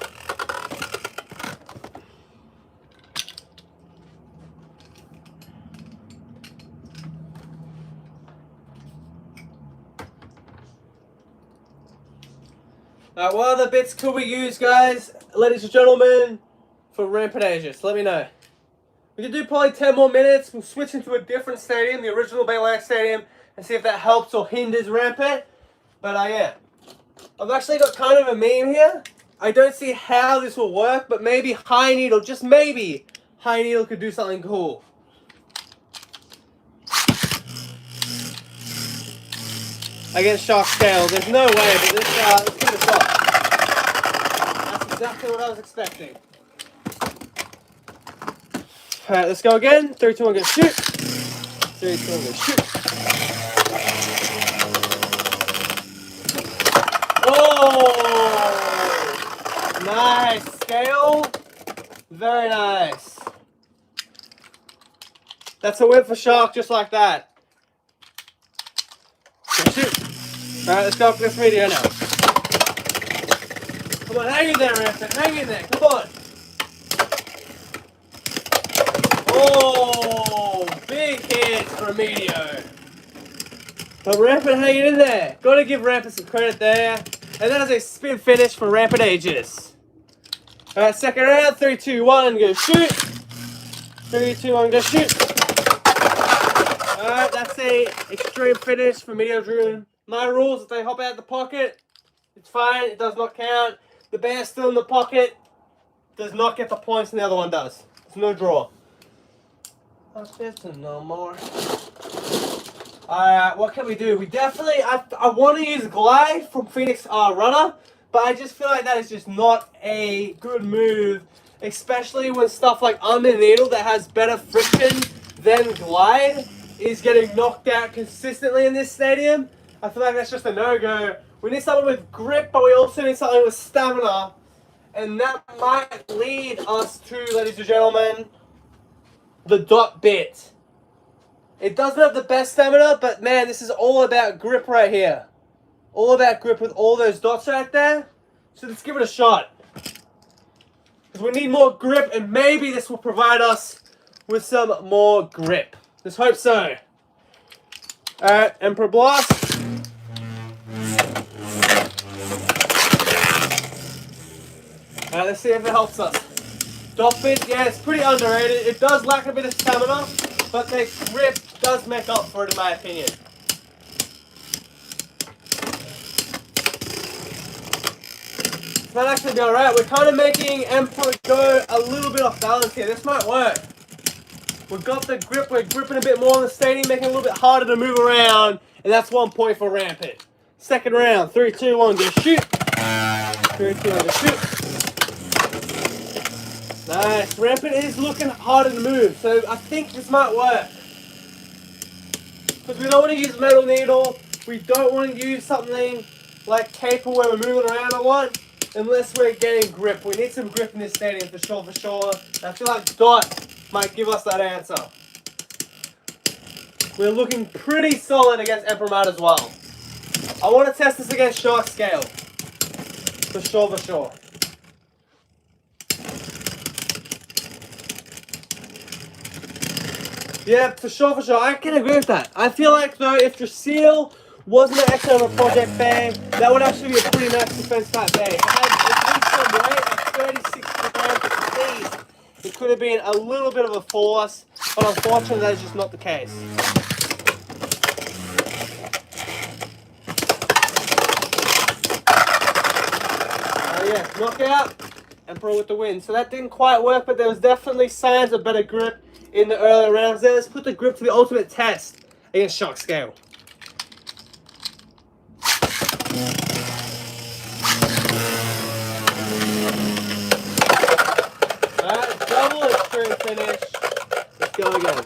Alright, what other bits could we use, guys, ladies and gentlemen, for Rampart AEGIS? Let me know. We can do probably 10 more minutes. We'll switch into a different stadium, the original Baylake Stadium, and see if that helps or hinders Rampart. But yeah, I've actually got kind of a meme here. I don't see how this will work, but maybe High Needle, just maybe, High Needle could do something cool. Against Shark Scale, there's no way, but let's give it a shot. That's exactly what I was expecting. Alright, let's go again. 3, 2, 1, go shoot. 3, 2, 1, go shoot. Oh! Nice. Scale. Very nice. That's a win for Shark, just like that. Go shoot. Alright, let's go up this video now. Come on, hang in there, Rampart. Hang in there. Come on. Oh, big hits for Medio. But Rampart hanging in there. Got to give Rampart some credit there. And that is a spin finish for Rampart Aegis. Alright, second round. 3, 2, 1, go shoot. 3, 2, 1, go shoot. Alright, that's a extreme finish for Medio Druid. My rules, if they hop out of the pocket, it's fine. It does not count. The bear's still in the pocket. Does not get the points and the other one does. It's no draw. There's no more. Alright, what can we do? We definitely, I want to use Glide from Phoenix Runner, but I just feel like that is just not a good move, especially when stuff like Under Needle that has better friction than Glide is getting knocked out consistently in this stadium. I feel like that's just a no-go. We need something with grip, but we also need something with stamina, and that might lead us to, ladies and gentlemen, the dot bit. It doesn't have the best stamina, but man, this is all about grip right here. All about grip with all those dots right there. So let's give it a shot. Because we need more grip, and maybe this will provide us with some more grip. Let's hope so. Alright, Emperor Blast. Alright, let's see if it helps us. Dot bit, yeah, it's pretty underrated. It does lack a bit of stamina, but the grip does make up for it in my opinion. This might actually be alright. We're kind of making Emperor go a little bit off balance here. This might work. We've got the grip. We're gripping a bit more on the stadium, making it a little bit harder to move around. And that's 1 point for Rampart. Second round. 3, 2, 1, go shoot. 3, 2, 1, go shoot. Nice. Rampart is looking harder to move, so I think this might work. Because we don't want to use Metal Needle. We don't want to use something like Caper where we're moving around a lot, unless we're getting grip. We need some grip in this stadium for sure, for sure. I feel like Dot might give us that answer. We're looking pretty solid against Emperor Mud as well. I want to test this against Shark Scale. For sure, for sure. Yeah, for sure, for sure. I can agree with that. I feel like, though, if Drasil wasn't an external project bag, that would actually be a pretty nice defense type bag. It had some weight, like 36 grams at least. It could have been a little bit of a force, but unfortunately, that is just not the case. Yeah, knockout, Emperor with the win. So that didn't quite work, but there was definitely signs of better grip in the earlier rounds there. Let's put the grip to the ultimate test against Shark Scale. Alright, double extreme finish. Let's go again.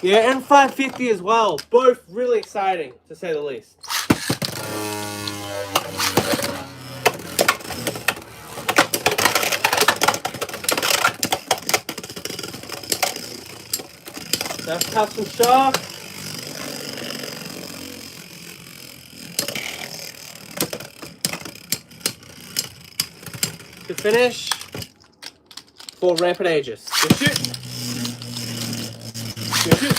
Yeah, and 550 as well. Both really exciting, to say the least. Let's have some shark. To finish for Rampart Aegis. Good shoot. Good shoot.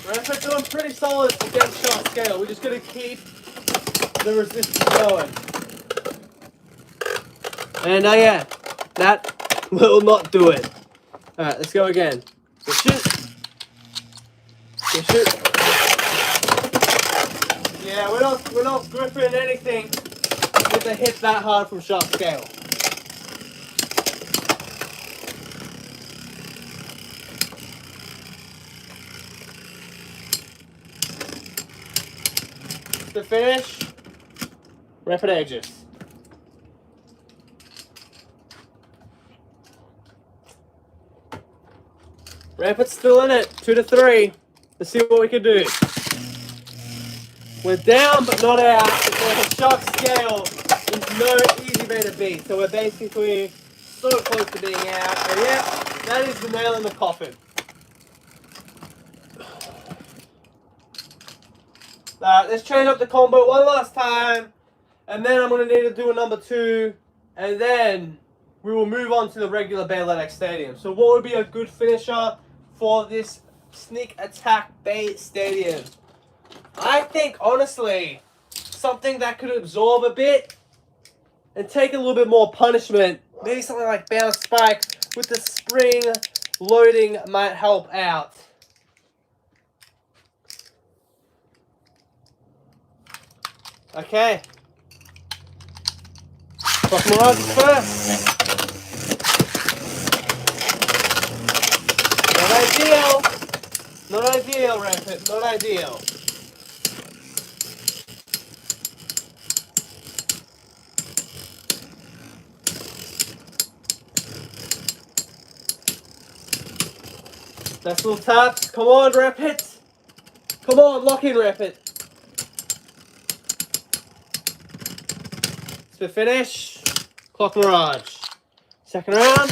Rampart doing pretty solid against Shark Scale. We're just going to keep the resistance going. And yeah, that will not do it. Alright, let's go again. Good shoot. Good shoot. Yeah, we're not gripping anything with a hit that hard from Shark Scale. To finish, Rampart Aegis. Rampart's still in it, 2-3. Let's see what we can do. We're down but not out. It's like a Shark Scale is no easy way to beat. So we're basically so close to being out. And yeah, that is the nail in the coffin. Alright, let's change up the combo one last time. And then I'm going to need to do a number 2. And then we will move on to the regular Baylor Stadium. So what would be a good finisher for this sneak attack Bay Stadium? I think, honestly, something that could absorb a bit and take a little bit more punishment. Maybe something like bounce spike with the spring loading might help out. Okay. Clock Mirage is first. Not ideal. Not ideal, Rampart. Not ideal. Nice little taps. Come on, Rampart. Come on, lock in, Rampart. Spin finish. Clock Mirage. Second round.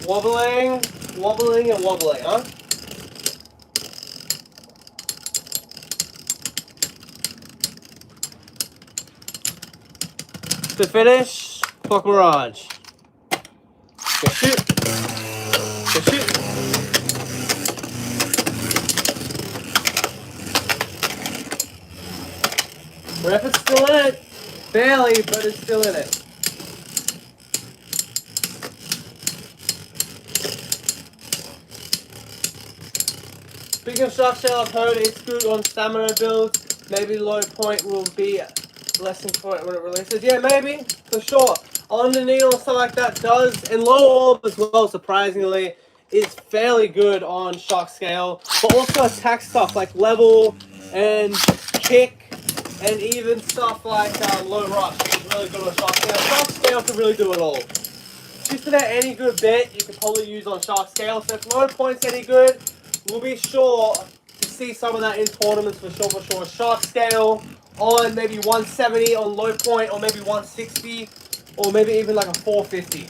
Wobbling, wobbling, and wobbling, huh? To finish, Clock Mirage. Go shoot. Go shoot. Rapid's still in it. Barely, but it's still in it. Speaking of Shark Shell, I've heard it's good on stamina builds. Maybe low point will be less important when it releases. Yeah, maybe, for sure. On the needle, stuff like that does, and low orb as well, surprisingly, is fairly good on Shark Scale. But also attack stuff like level and kick, and even stuff like low rush is really good on Shark Scale. Shark Scale can really do it all. Just about any good bit you could probably use on Shark Scale. So if low point's any good, we'll be sure to see some of that in tournaments for sure. Shark Scale on maybe 170 on low point, or maybe 160, or maybe even like a 450.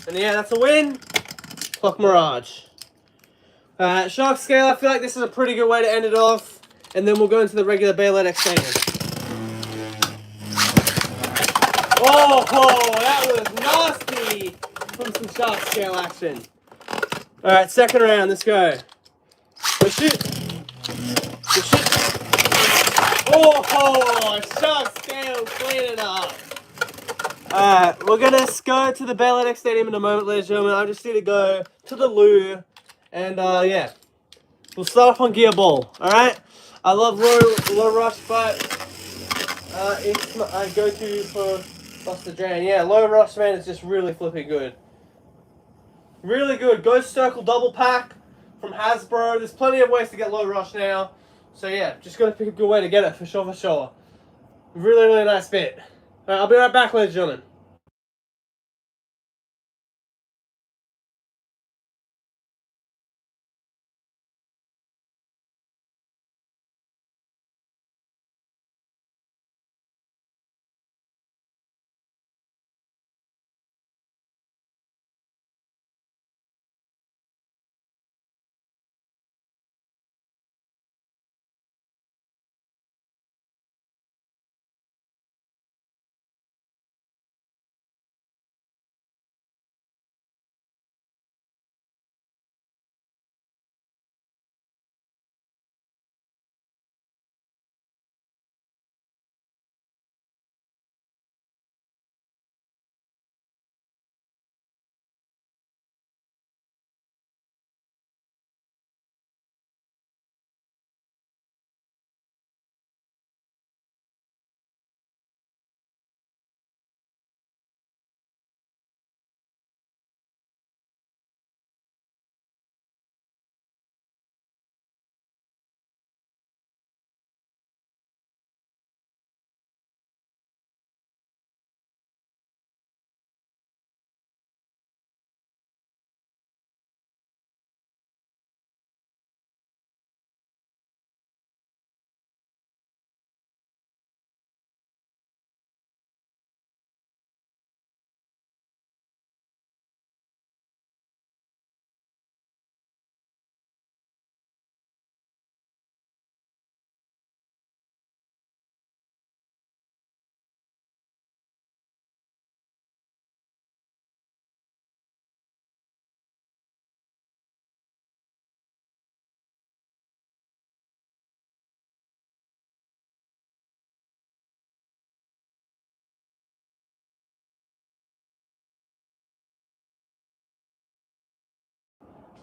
And yeah, that's a win. Clock Mirage. Shark Scale, I feel like this is a pretty good way to end it off. And then we'll go into the regular Baylor Stadium. Oh, that was nasty from some Shark Scale action. Alright, second round, let's go. Go shoot. Go shoot. Oh, Shark Scale, clean it up. Alright, we're going to go to the Baylor Stadium in a moment, ladies and gentlemen. I just need to go to the loo. And, yeah. We'll start off on Gear Ball, alright? I love low rush, but it's my go-to for Buster Drain. Yeah, low rush, man, is just really flipping good. Really good. Ghost Circle double pack from Hasbro. There's plenty of ways to get low rush now. So yeah, just got to pick a good way to get it for sure. Really, really nice bit. Alright, I'll be right back, ladies and gentlemen.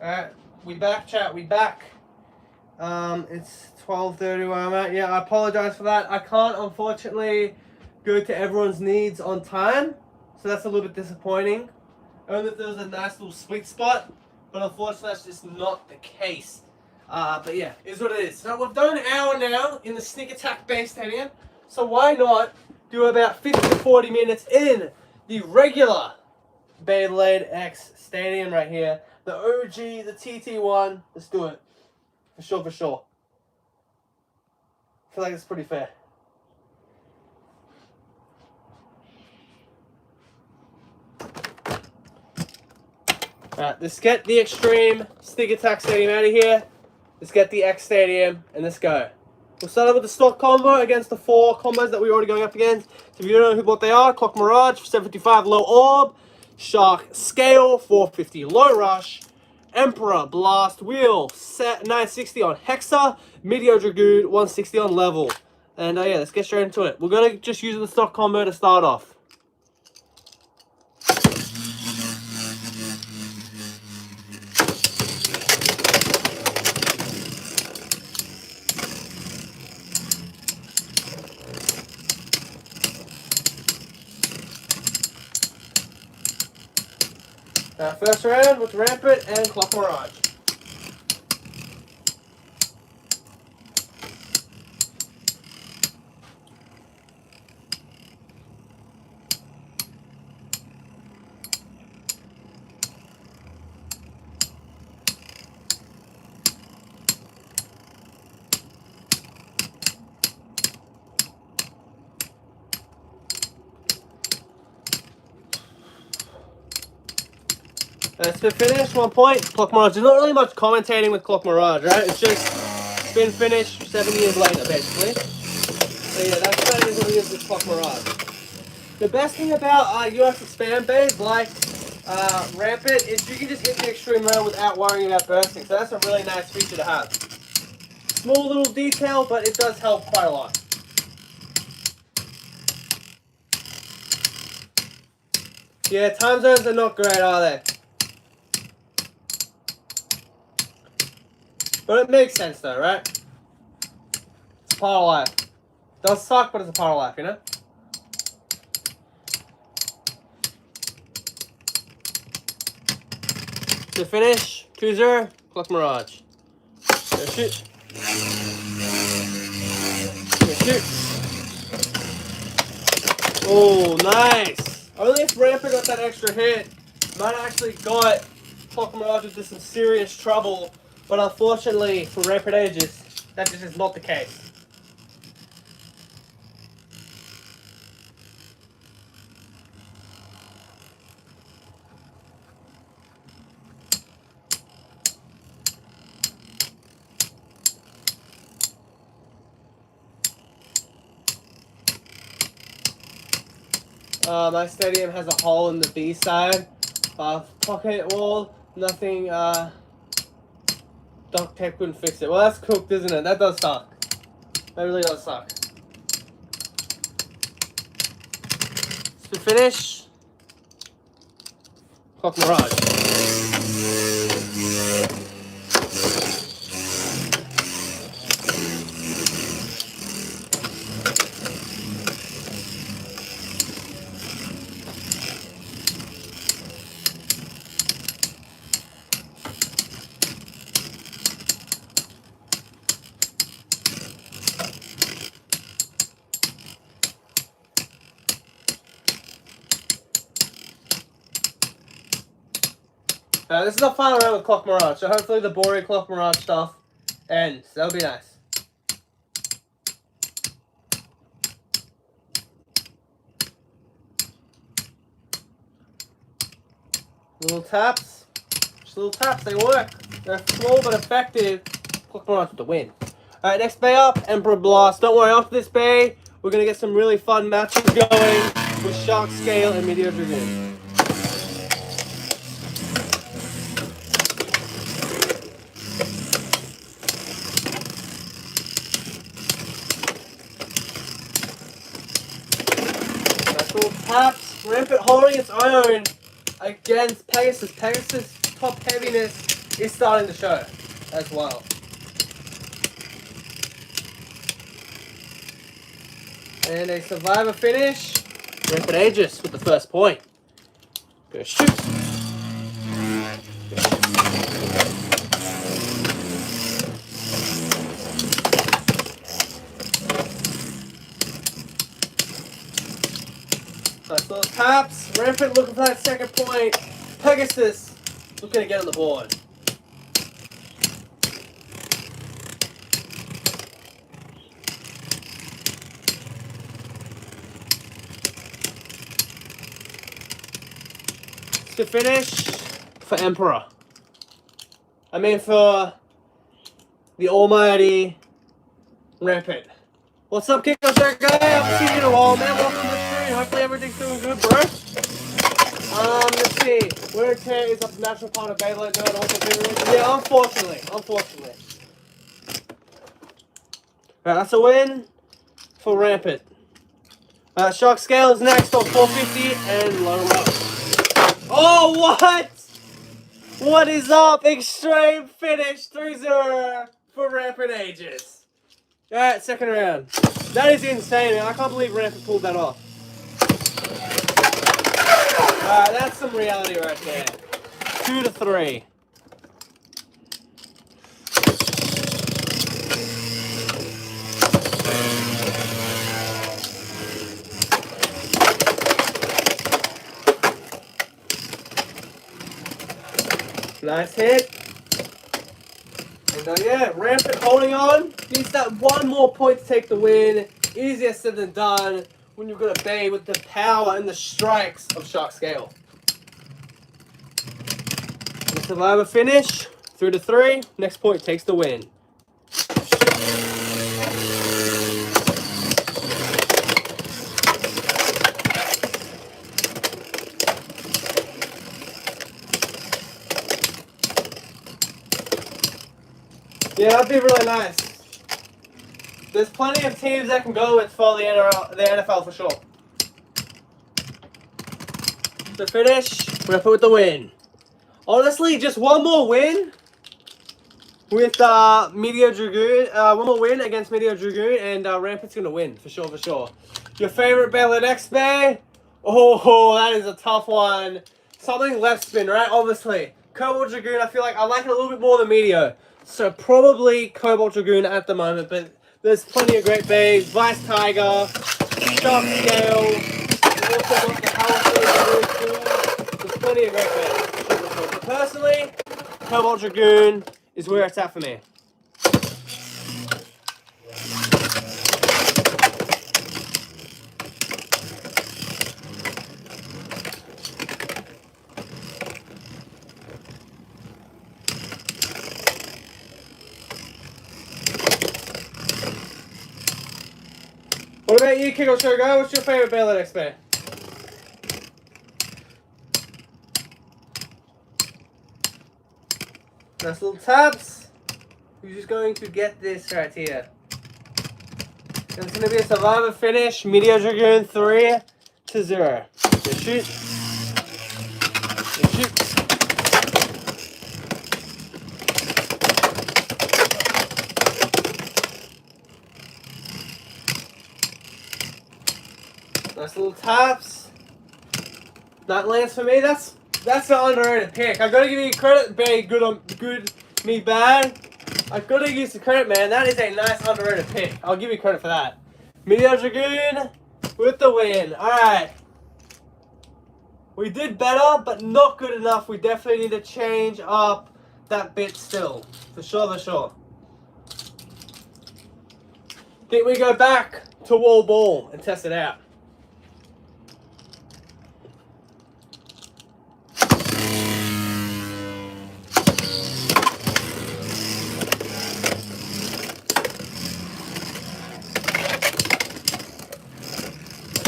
Alright, we back, chat. We back. It's 12:30 where I'm at. Yeah, I apologize for that. I can't, unfortunately, go to everyone's needs on time, so that's a little bit disappointing. Only if there was a nice little sweet spot, but unfortunately that's just not the case. But yeah, is what it is. So we've done an hour now in the Sneak Attack Base Stadium, so why not do about 50 to 40 minutes in the regular Beyblade X Stadium right here. The OG, the TT1. Let's do it. For sure, for sure. I feel like it's pretty fair. Alright, let's get the Extreme Sneak Attack Stadium out of here. Let's get the X Stadium, and let's go. We'll start off with the stock combo against the 4 combos that we're already going up against. So if you don't know what they are, Clock Mirage, 755 Low Orb, Shark Scale, 450 Low Rush, Emperor Blast Wheel, 960 on Hexa, Meteor Dragoon, 160 on Level. And yeah, let's get straight into it. We're going to just use the stock combo to start off. First round with Rampart and Clock Mirage. Spin finish, 1 point. Clock Mirage. There's not really much commentating with Clock Mirage, right? It's just spin finish 7 years later, basically. So yeah, that's kind of what it is with Clock Mirage. The best thing about US Expand Base, like Rampart, is you can just hit the extreme rail without worrying about bursting. So that's a really nice feature to have. Small little detail, but it does help quite a lot. Yeah, time zones are not great, are they? But it makes sense though, right? It's part of life. It does suck, but it's a part of life, you know? To finish, 2-0, Clock Mirage. Go shoot. Go shoot. Oh, nice. Only if Rampart got that extra hit, might have actually got Clock Mirage into some serious trouble. But unfortunately for Rampart Aegis, that just is not the case. My stadium has a hole in the B side. Pocket wall, nothing, duct tape couldn't fix it. Well, that's cooked, isn't it? That does suck. That really does suck. To finish, Clock Mirage. This is the final round with Clock Mirage, so hopefully the boring Clock Mirage stuff ends. That'll be nice. Little taps. Just little taps, they work. They're small but effective. Clock Mirage with the win. Alright, next bay up, Emperor Blast. Don't worry, after this bay, we're going to get some really fun matches going with Shark Scale and Meteor Dragoon. Taps, Rampart holding its own against Pegasus. Pegasus top heaviness is starting to show as well. And a survivor finish. Rampart Aegis with the first point. Go shoot. Nice little taps. Rampart looking for that second point. Pegasus looking to get on the board. To finish for Emperor. I mean for the almighty Rampart. What's up, Kick Up there, guy? I haven't seen you in a while, man. Welcome to the stream. Hopefully everything's doing good, bro. Let's see. Wear and tear is a natural part of Beyblade. No, also yeah, unfortunately. Alright, that's a win for Rampart. Shark Scale is next on 450 and low row. Oh, what? What is up? Extreme finish 3-0 for Rampart Aegis. Alright, second round. That is insane, man. I can't believe Rampart pulled that off. Alright, that's some reality right there. 2-3. Nice hit. And yeah, Rampart holding on. Needs that one more point to take the win. Easier said than done when you've got a Bay with the power and the strikes of Shark Scale. The survivor finish. 3-3. Next point takes the win. Yeah, that'd be really nice. There's plenty of teams that can go with for the NFL for sure. To finish, Rampart with the win. Honestly, just one more win with Meteor Dragoon. One more win against Meteor Dragoon, and Rampart's gonna win for sure. Your favorite Beyblade X Bay? Oh, that is a tough one. Something left spin, right? Obviously, Cobalt Dragoon. I feel like I like it a little bit more than Meteor. So probably Cobalt Dragoon at the moment, but there's plenty of great bays. Vice Tiger, Shark Scale, we've also got the Power. There's plenty of great bays. But personally, Cobalt Dragoon is where it's at for me. What about you, Kiko Shogo? What's your favorite Beyblade XP? Nice little tabs. Who's just going to get this right here? And it's going to be a survivor finish. Meteor Dragoon 3-0. Good shoot. Good shoot. Nice little taps. That lands for me. That's the underrated pick. I gotta give you credit, being good, me bad. I gotta give you some credit, man. That is a nice underrated pick. I'll give you credit for that. Meteor Dragoon with the win. Alright. We did better, but not good enough. We definitely need to change up that bit still. For sure. Think we go back to wall ball and test it out.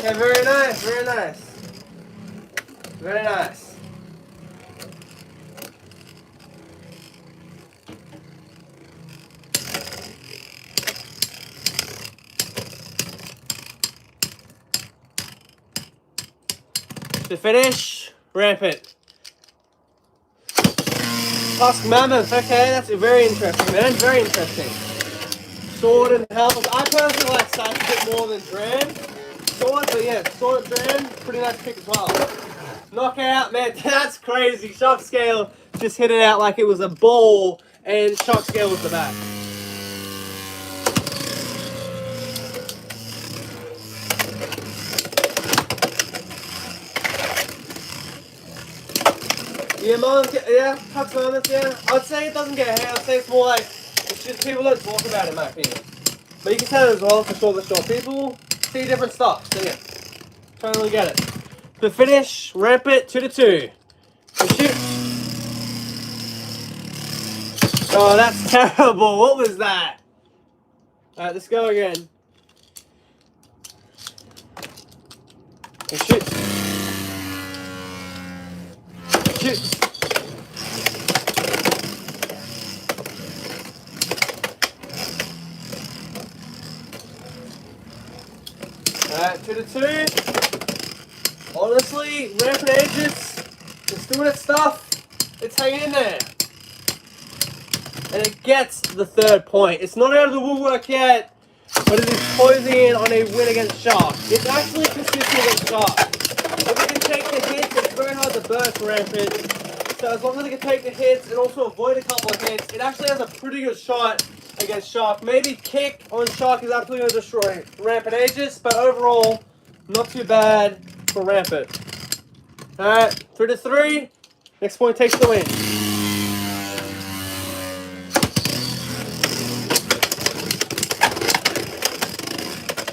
Okay, very nice. Very nice. To finish, Rampart. Tusk Mammoth. Okay, that's very interesting, man. Very interesting. Sword and helmet. I personally like Sash a bit more than Dram. Sword, but yeah, Sword Dram, pretty nice pick as well. Knockout, man, that's crazy. Shock Scale just hit it out like it was a ball, and Shock Scale was the back. Yeah, yeah, Tusk Mammoth, yeah. I'd say it doesn't get hate. I'd say it's more like, it's just people don't talk about it, in my opinion. But you can tell it as well, for sure. People see different stuff, so yeah. Totally get it. The finish, Rampart 2-2. And shoot. Oh, that's terrible. What was that? Alright, let's go again. And shoot. Shoot. Alright, 2-2. Honestly, Rampart Aegis, it's doing its stuff. It's hanging in there. And it gets the 3rd point. It's not out of the woodwork yet, but it is closing in on a win against Shark. It's actually consistent against Shark. If it can take the hits, it's very hard to burn for Rampart. So as long as it can take the hits and also avoid a couple of hits, it actually has a pretty good shot against Shark. Maybe kick on Shark is absolutely going to destroy Rampart Aegis, but overall, not too bad for Rampart. Alright, 3-3. Next point takes the win.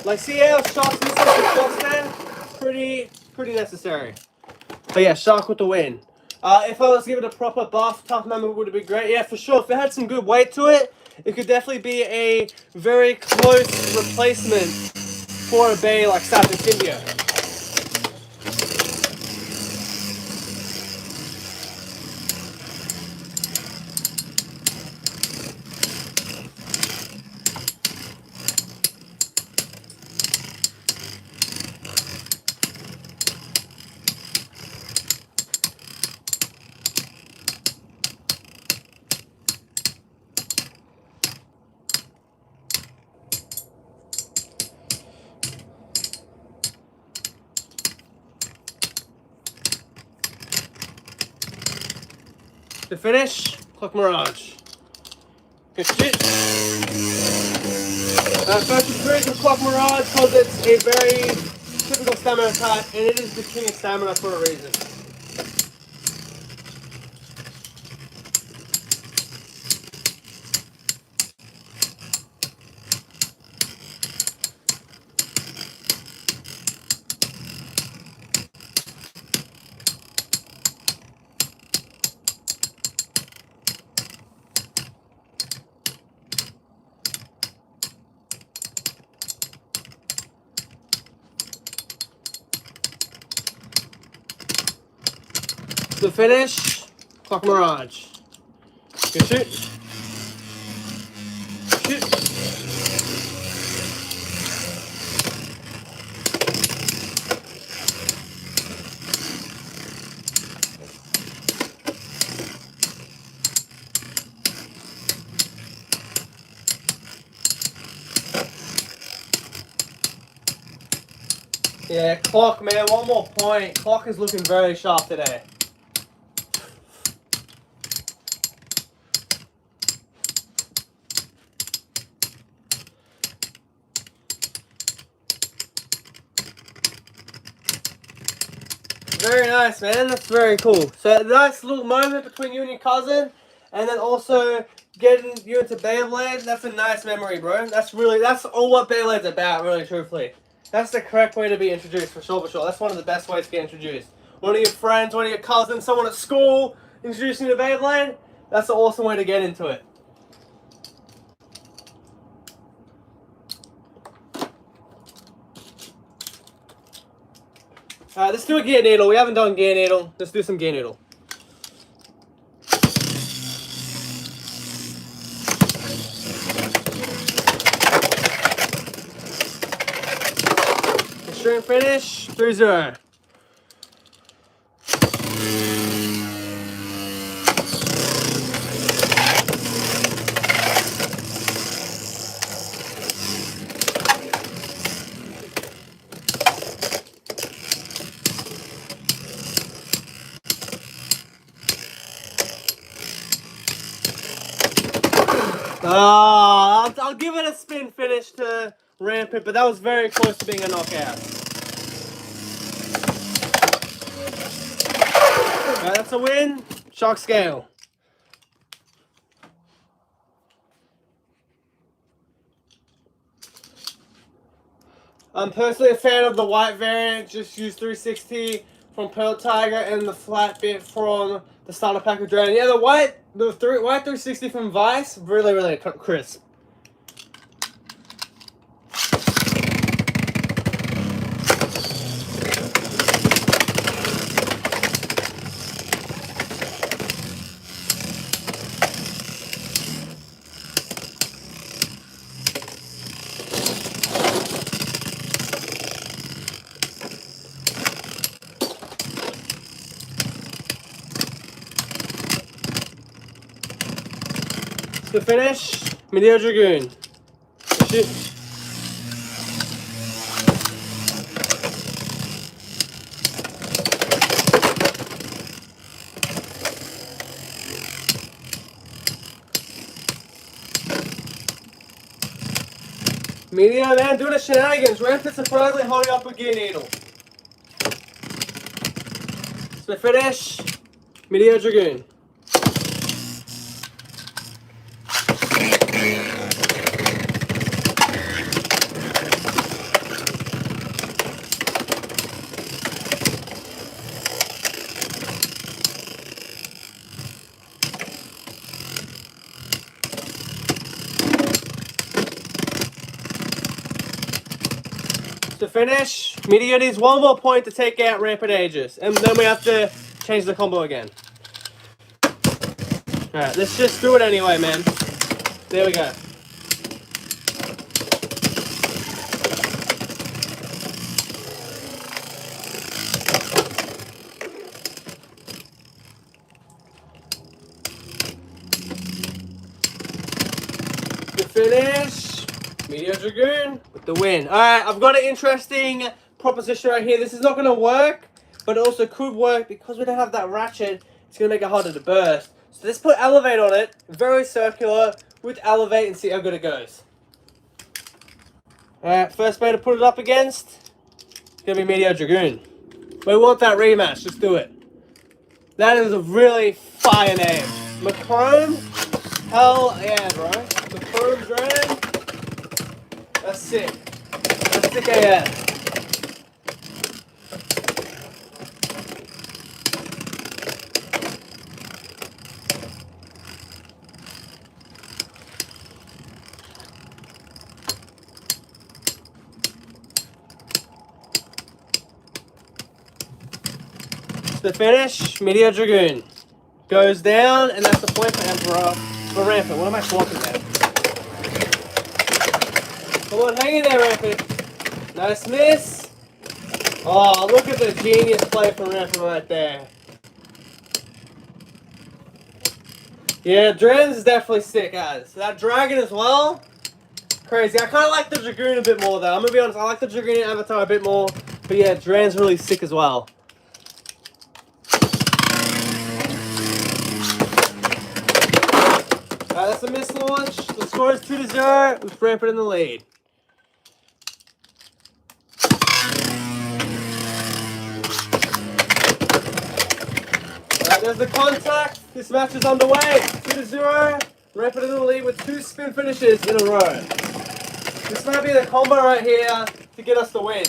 Like, see how Shark's missing the shots then? Pretty necessary. But yeah, Shark with the win. If I was to give it a proper buff, Tough Mammoth would have been great. Yeah, for sure. If it had some good weight to it, it could definitely be a very close replacement for a bay like South India. To finish, Clock Mirage. Good shit. First experience with Clock Mirage because it's a very typical stamina type, and it is the king of stamina for a reason. The finish, Clock Mirage. Good shoot. Shoot. Yeah, Clock, man, one more point. Clock is looking very sharp today. Very nice, man. That's very cool. So, a nice little moment between you and your cousin, and then also getting you into Beyblade. That's a nice memory, bro. That's all what Beyblade's about, really, truthfully. That's the correct way to be introduced, for sure. That's one of the best ways to get introduced. One of your friends, one of your cousins, someone at school introducing you to Beyblade. That's an awesome way to get into it. Alright, let's do a Gear Needle. We haven't done Gear Needle. Let's do some Gear Needle. Extreme finish, 3-0. I'll give it a spin finish to Rampart, but that was very close to being a knockout. Alright, that's a win. Shock scale. I'm personally a fan of the white variant. Just use 360 from Pearl Tiger and the flat bit from the starter pack of Dragon. Yeah, the white 360 from Vice, really crisp. To finish, Meteor Dragoon. Shoot. Meteor, man, doing the shenanigans. Rampart surprisingly holding up a gear needle. To finish, Meteor Dragoon. To finish, Meteor needs one more point to take out Rampart Aegis, and then we have to change the combo again. Alright, let's just do it anyway, man. There we go. To finish, Meteor Dragoon with the win. Alright, I've got an interesting proposition right here. This is not going to work, but it also could work because we don't have that ratchet. It's going to make it harder to burst. So let's put Elevate on it, very circular, with Elevate and see how good it goes. Alright, first way to put it up against, it's going to be Meteor Dragoon. We want that rematch, let's do it. That is a really fire name. Macrome, hell yeah, bro. Macrome Dragon, that's sick. That's sick AF. The finish, Meteor Dragoon goes down, and that's the point for Emperor. For Rampart, what am I talking about? Come on, hang in there, Rampart. Nice miss. Oh, look at the genius play from Rampart right there. Yeah, Dragons is definitely sick, guys. That Dragon as well, crazy. I kind of like the Dragoon a bit more, though. I'm going to be honest, I like the Dragoon avatar a bit more. But yeah, Dragon's really sick as well. Alright, that's a missed launch. The score is 2-0 with Rampart in the lead. Alright, there's the contact. This match is underway. 2-0. Rampart in the lead with 2 spin finishes in a row. This might be the combo right here to get us the win.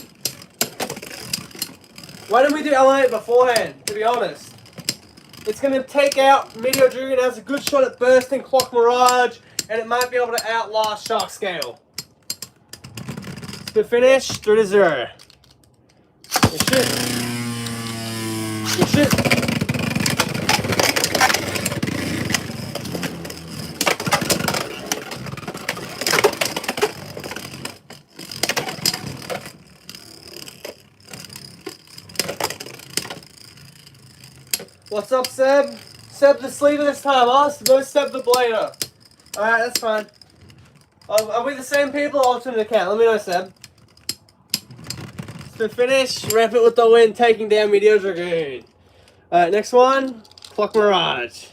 Why didn't we do L8 beforehand, to be honest? It's going to take out Meteor Dragoon. It has a good shot at bursting Clock Mirage, and it might be able to outlast Shark Scale. To finish, 3-0. Good shit. Good shit. What's up, Seb? Seb the sleever this time, huh? No Seb the blader. Alright, that's fine. Are we the same people or alternate account? Let me know, Seb. To finish, Rampart with the win, taking down Meteor Dragoon. Alright, next one, Clock Mirage.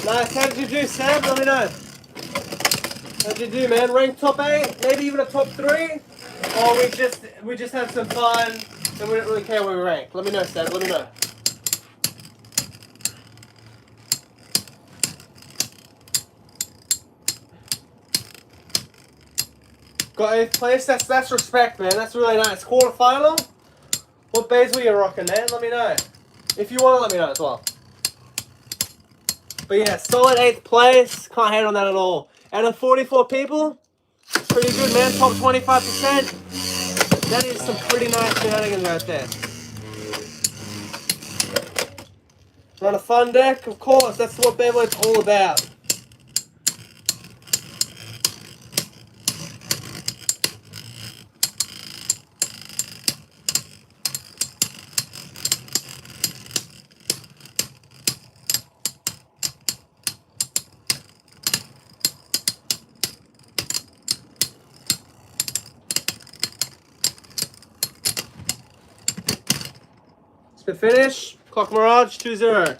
Nice. How did you do, Sam? Let me know. How did you do, man? Rank top 8? Maybe even a top 3? Or we just had some fun and we didn't really care where we rank? Let me know, Sam. Let me know. Got 8th place. That's respect, man. That's really nice. Quarterfinal? What bays were you rocking, man? Let me know. If you want to, let me know as well. But yeah, solid 8th place. Can't hate on that at all. Out of 44 people, pretty good, man. Top 25%. That is some pretty nice shenanigans right there. Run a fun deck, of course. That's what Beyblade's all about. Spin finish. Clock Mirage 2-0.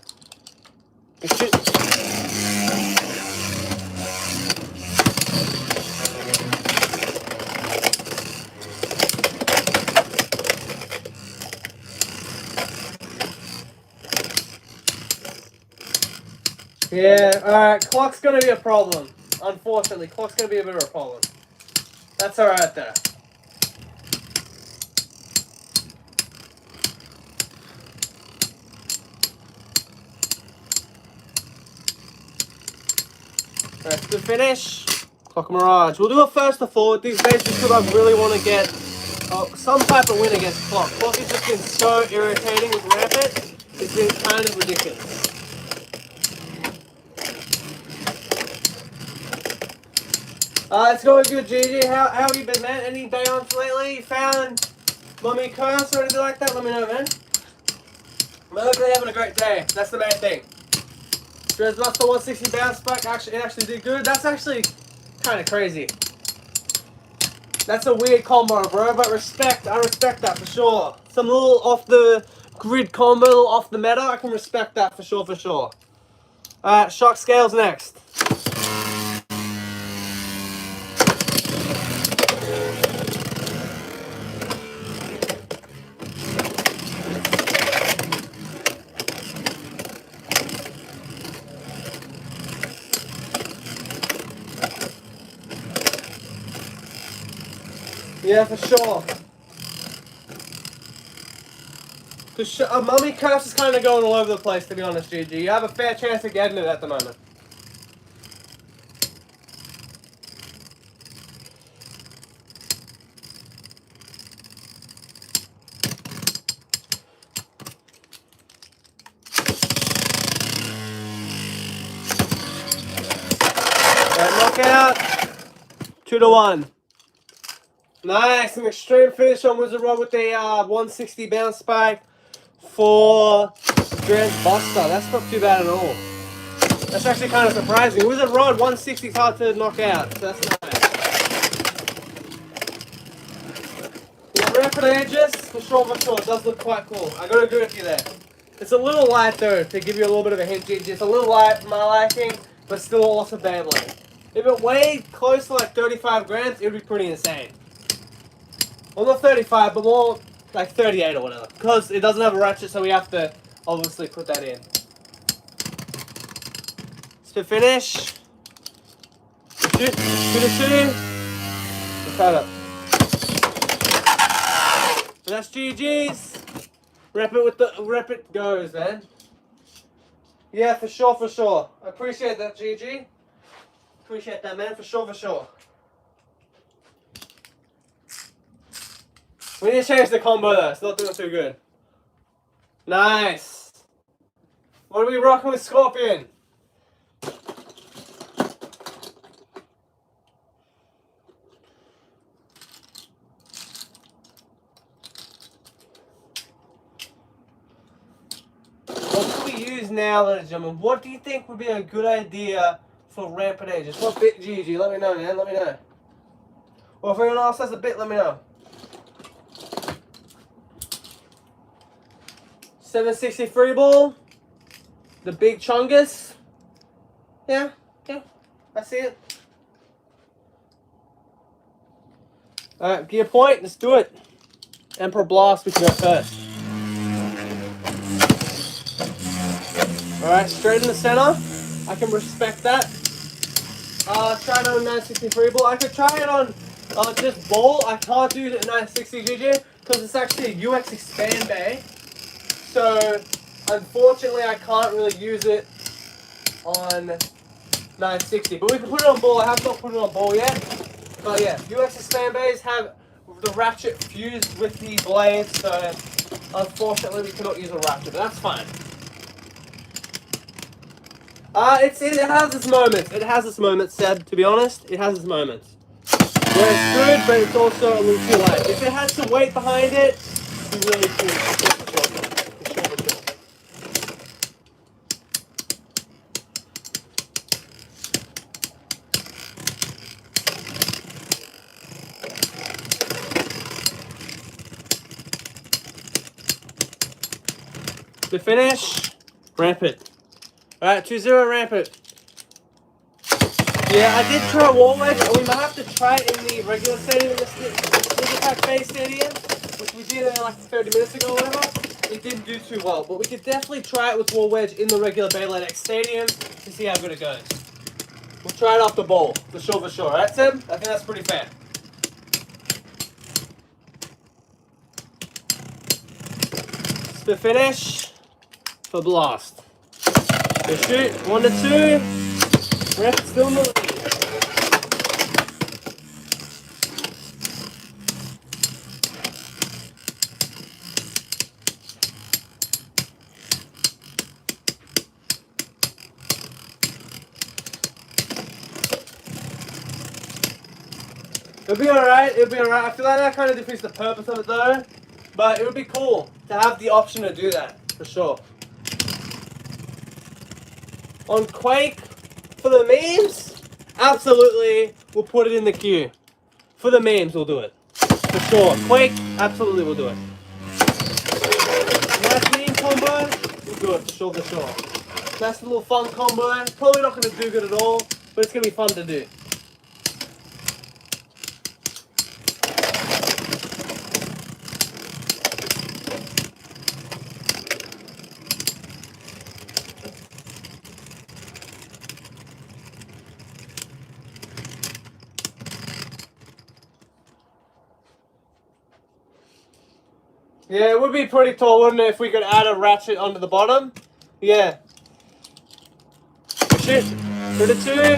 Yeah, alright, clock's gonna be a problem. Unfortunately, clock's gonna be a bit of a problem. That's alright though. Alright, good finish. Clock Mirage. We'll do it first to forward. These days because I really want to get some type of win against Clock. Clock has just been so irritating with Rampart. It's been kind of ridiculous. It's going good, GG. How have you been, man? Any day-ons lately? You found Mummy Curse or anything like that? Let me know, man. I'm hopefully having a great day. That's the main thing. Dreads Buster 160 bounce back. It actually did good. That's actually kind of crazy. That's a weird combo, bro. But respect. I respect that for sure. Some little off the grid combo, little off the meta. I can respect that for sure, for sure. Alright, Shock Scales next. Yeah, for sure. Because Mummy Curse is kind of going all over the place, to be honest, GG. You have a fair chance of getting it at the moment. Alright, knockout. 2-1. Nice, an extreme finish on Wizard Rod with the 160 bounce spike for Dreads Buster. That's not too bad at all. That's actually kind of surprising. Wizard Rod 160 is hard to knock out, so that's nice. Yeah, Rampart Aegis, for sure, it does look quite cool. I gotta agree with you there. It's a little light though, to give you a little bit of a hint, GG. It's a little light for my liking, but still awesome Beyblade. If it weighed close to like 35 grams, it would be pretty insane. Well, not 35, but more like 38 or whatever. Because it doesn't have a ratchet, so we have to obviously put that in. Spin finish. Shoot. Cut up. And that's GG's. Rep it goes, man. Yeah, for sure. I appreciate that, GG. Appreciate that, man, for sure. We need to change the combo though, it's not doing too good. Nice. What are we rocking with Scorpion? What can we use now, ladies and gentlemen? What do you think would be a good idea for Rampart Aegis? What bit, GG? Let me know, man, let me know. Or if anyone else has a bit, let me know. 763 ball, the big Chungus. Yeah, I see it. Alright, gear point, let's do it. Emperor Blast, we can go first. Alright, straight in the center. I can respect that. Try it on 963 ball. I could try it on just ball. I can't do the 960 GG because it's actually a UX expand bay. So, unfortunately, I can't really use it on 960. But we can put it on ball. I have not put it on ball yet. But yeah, UX expand bays have the ratchet fused with the blade. So, unfortunately, we cannot use a ratchet. But that's fine. It has its moments. It has its moments, Seb, to be honest. It has its moments. Where it's good, but it's also a little too light. If it had some weight behind it, it'd be really cool. To finish, Rampart. Alright, 2-0 Rampart. Yeah, I did try wall wedge, and we might have to try it in the regular stadium, in the Sneaker Pack Bay Stadium, which we did like 30 minutes ago or whatever. It didn't do too well, but we could definitely try it with wall wedge in the regular Baylite X Stadium to see how good it goes. We'll try it off the ball, for sure, Alright, Seb? I think that's pretty fair. The finish for Blast. Good shoot, 1-2. Ref still in the lead. It'll be alright, I feel like that kind of defeats the purpose of it though. But it would be cool to have the option to do that, for sure. On Quake, for the memes, absolutely, we'll put it in the queue. For the memes, we'll do it. For sure. Quake, absolutely, we'll do it. Nice meme combo, we'll do it, for sure. Nice little fun combo. Probably not going to do good at all, but it's going to be fun to do. Yeah, it would be pretty tall, wouldn't it, if we could add a ratchet onto the bottom? Yeah. Shit. 32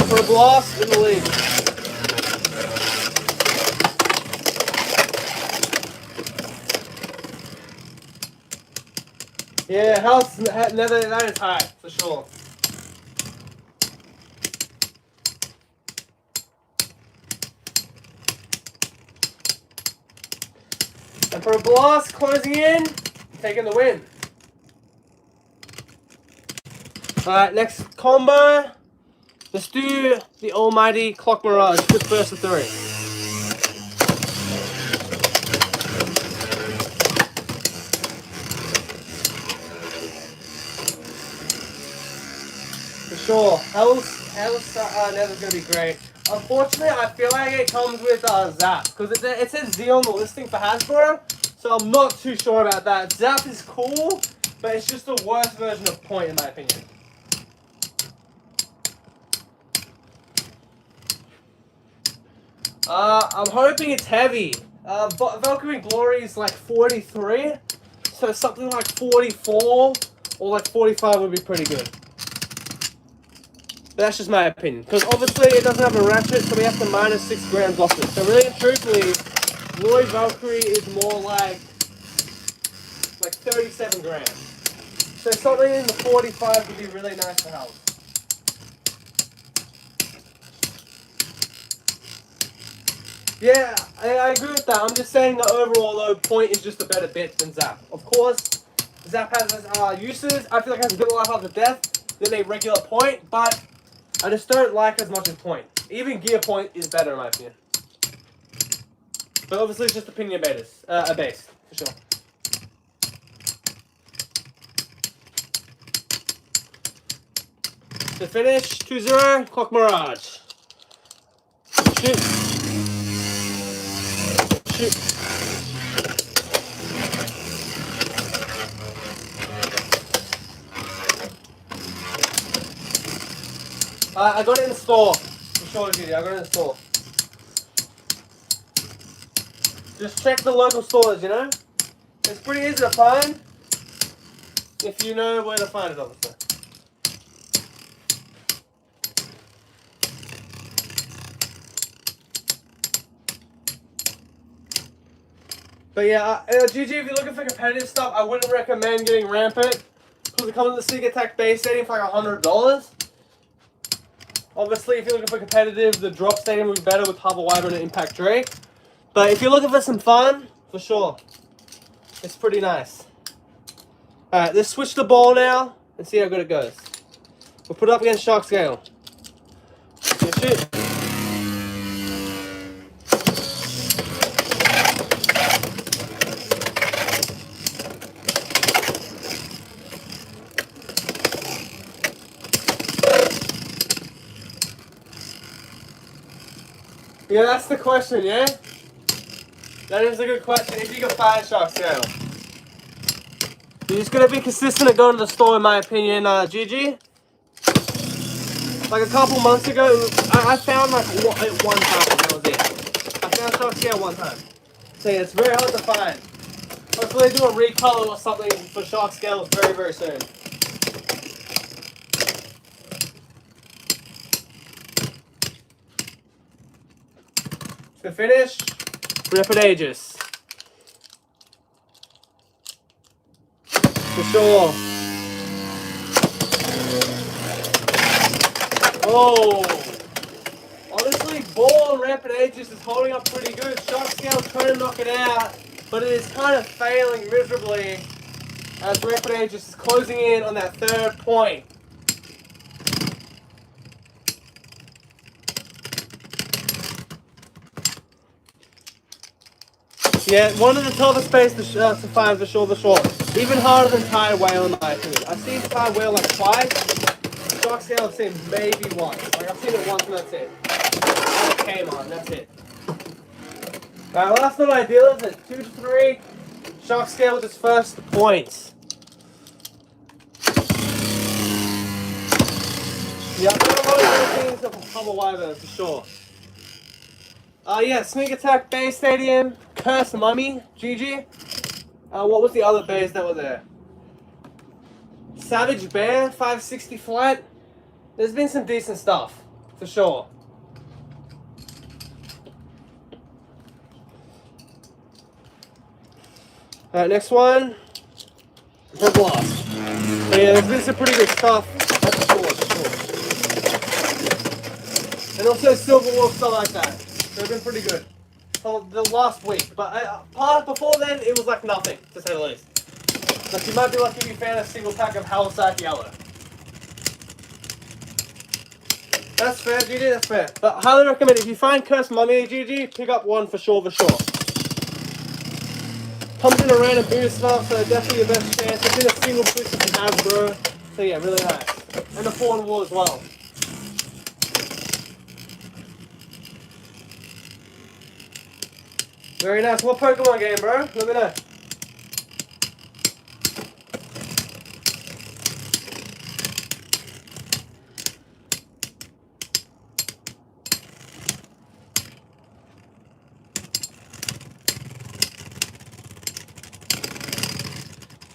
for a Blast in the lead. Yeah, that is high, for sure. And for a Blast closing in, taking the win. Alright, next combo. Let's do the almighty Clock Mirage, quick burst of 3. For sure. Hell's Nether's gonna be great. Unfortunately, I feel like it comes with Zap, because it says Z on the listing for Hasbro, so I'm not too sure about that. Zap is cool, but it's just the worst version of Point in my opinion. I'm hoping it's heavy. Valkyrie Glory is like 43, so something like 44 or like 45 would be pretty good. But that's just my opinion, because obviously it doesn't have a ratchet, so we have to minus 6 grams off it. So really and truthfully, Glory Valkyrie is more like 37 grams. So something in the 45 would be really nice to have. Yeah, I agree with that. I'm just saying that overall, though, Point is just a better bit than Zap. Of course, Zap has uses. I feel like it has a bit of life after death than a regular Point, but I just don't like as much as Point. Even Gear Point is better in my opinion. But obviously, it's just opinion base, for sure. The finish, 2-0, Clock Mirage. Shoot. Shoot. I got it in the store. For sure, Judy, I got it in the store. Just check the local stores, you know? It's pretty easy to find. If you know where to find it, obviously. But yeah, GG, if you're looking for competitive stuff, I wouldn't recommend getting Rampart. Because it comes in the Sneak Attack base stadium for like $100. Obviously, if you're looking for competitive, the drop stadium would be better with Harbour Wyvern and Impact Drake. But if you're looking for some fun, for sure, it's pretty nice. Alright, let's switch the ball now and see how good it goes. We'll put it up against Shark Scale. Shoot. Yeah, that's the question, yeah? That is a good question. If you can find Shark Scale. You're just going to be consistent at going to the store, in my opinion, GG. Like a couple months ago, I found like one time, that was it. I found Shark Scale one time. So yeah, it's very hard to find. Hopefully they do a recolor or something for Shark Scales very, very soon. To finish, Rapid Aegis. For sure. Oh! Honestly, ball and Rapid Aegis is holding up pretty good. Shark Scale trying to knock it out, but it is kind of failing miserably as Rapid Aegis is closing in on that third point. Yeah, one of the toughest baits to find for sure. Even harder than Tide Whale in my opinion. I've seen Tide Whale like twice. Shark Scale I've seen maybe once. Like I've seen it once and that's it. It came on, that's it. Alright, well that's not ideal, is it? 2-3. Shark Scale with its first points. Yeah, I've got a lot of good things from Harbour Wyvern for sure. Yeah, Sneak Attack Bay Stadium, Curse Mummy, GG. What was the other bays that were there? Savage Bear, 560 flat. There's been some decent stuff, for sure. Alright, next one. For Blast. But yeah, there's been some pretty good stuff. That's sure. And also Silver Wolf, stuff like that. They've been pretty good for the last week, but before then it was like nothing, to say the least. Like you might be lucky if you found a single pack of Halisac Yellow. That's fair, GG, that's fair. But highly recommend if you find Cursed Mummy, GG, pick up one for sure. Comes in a random boost stuff, so definitely your best chance. It's in a single boost you can have, bro. So yeah, really nice. And the 4-in-1 as well. Very nice. What Pokemon game, bro? Let me know.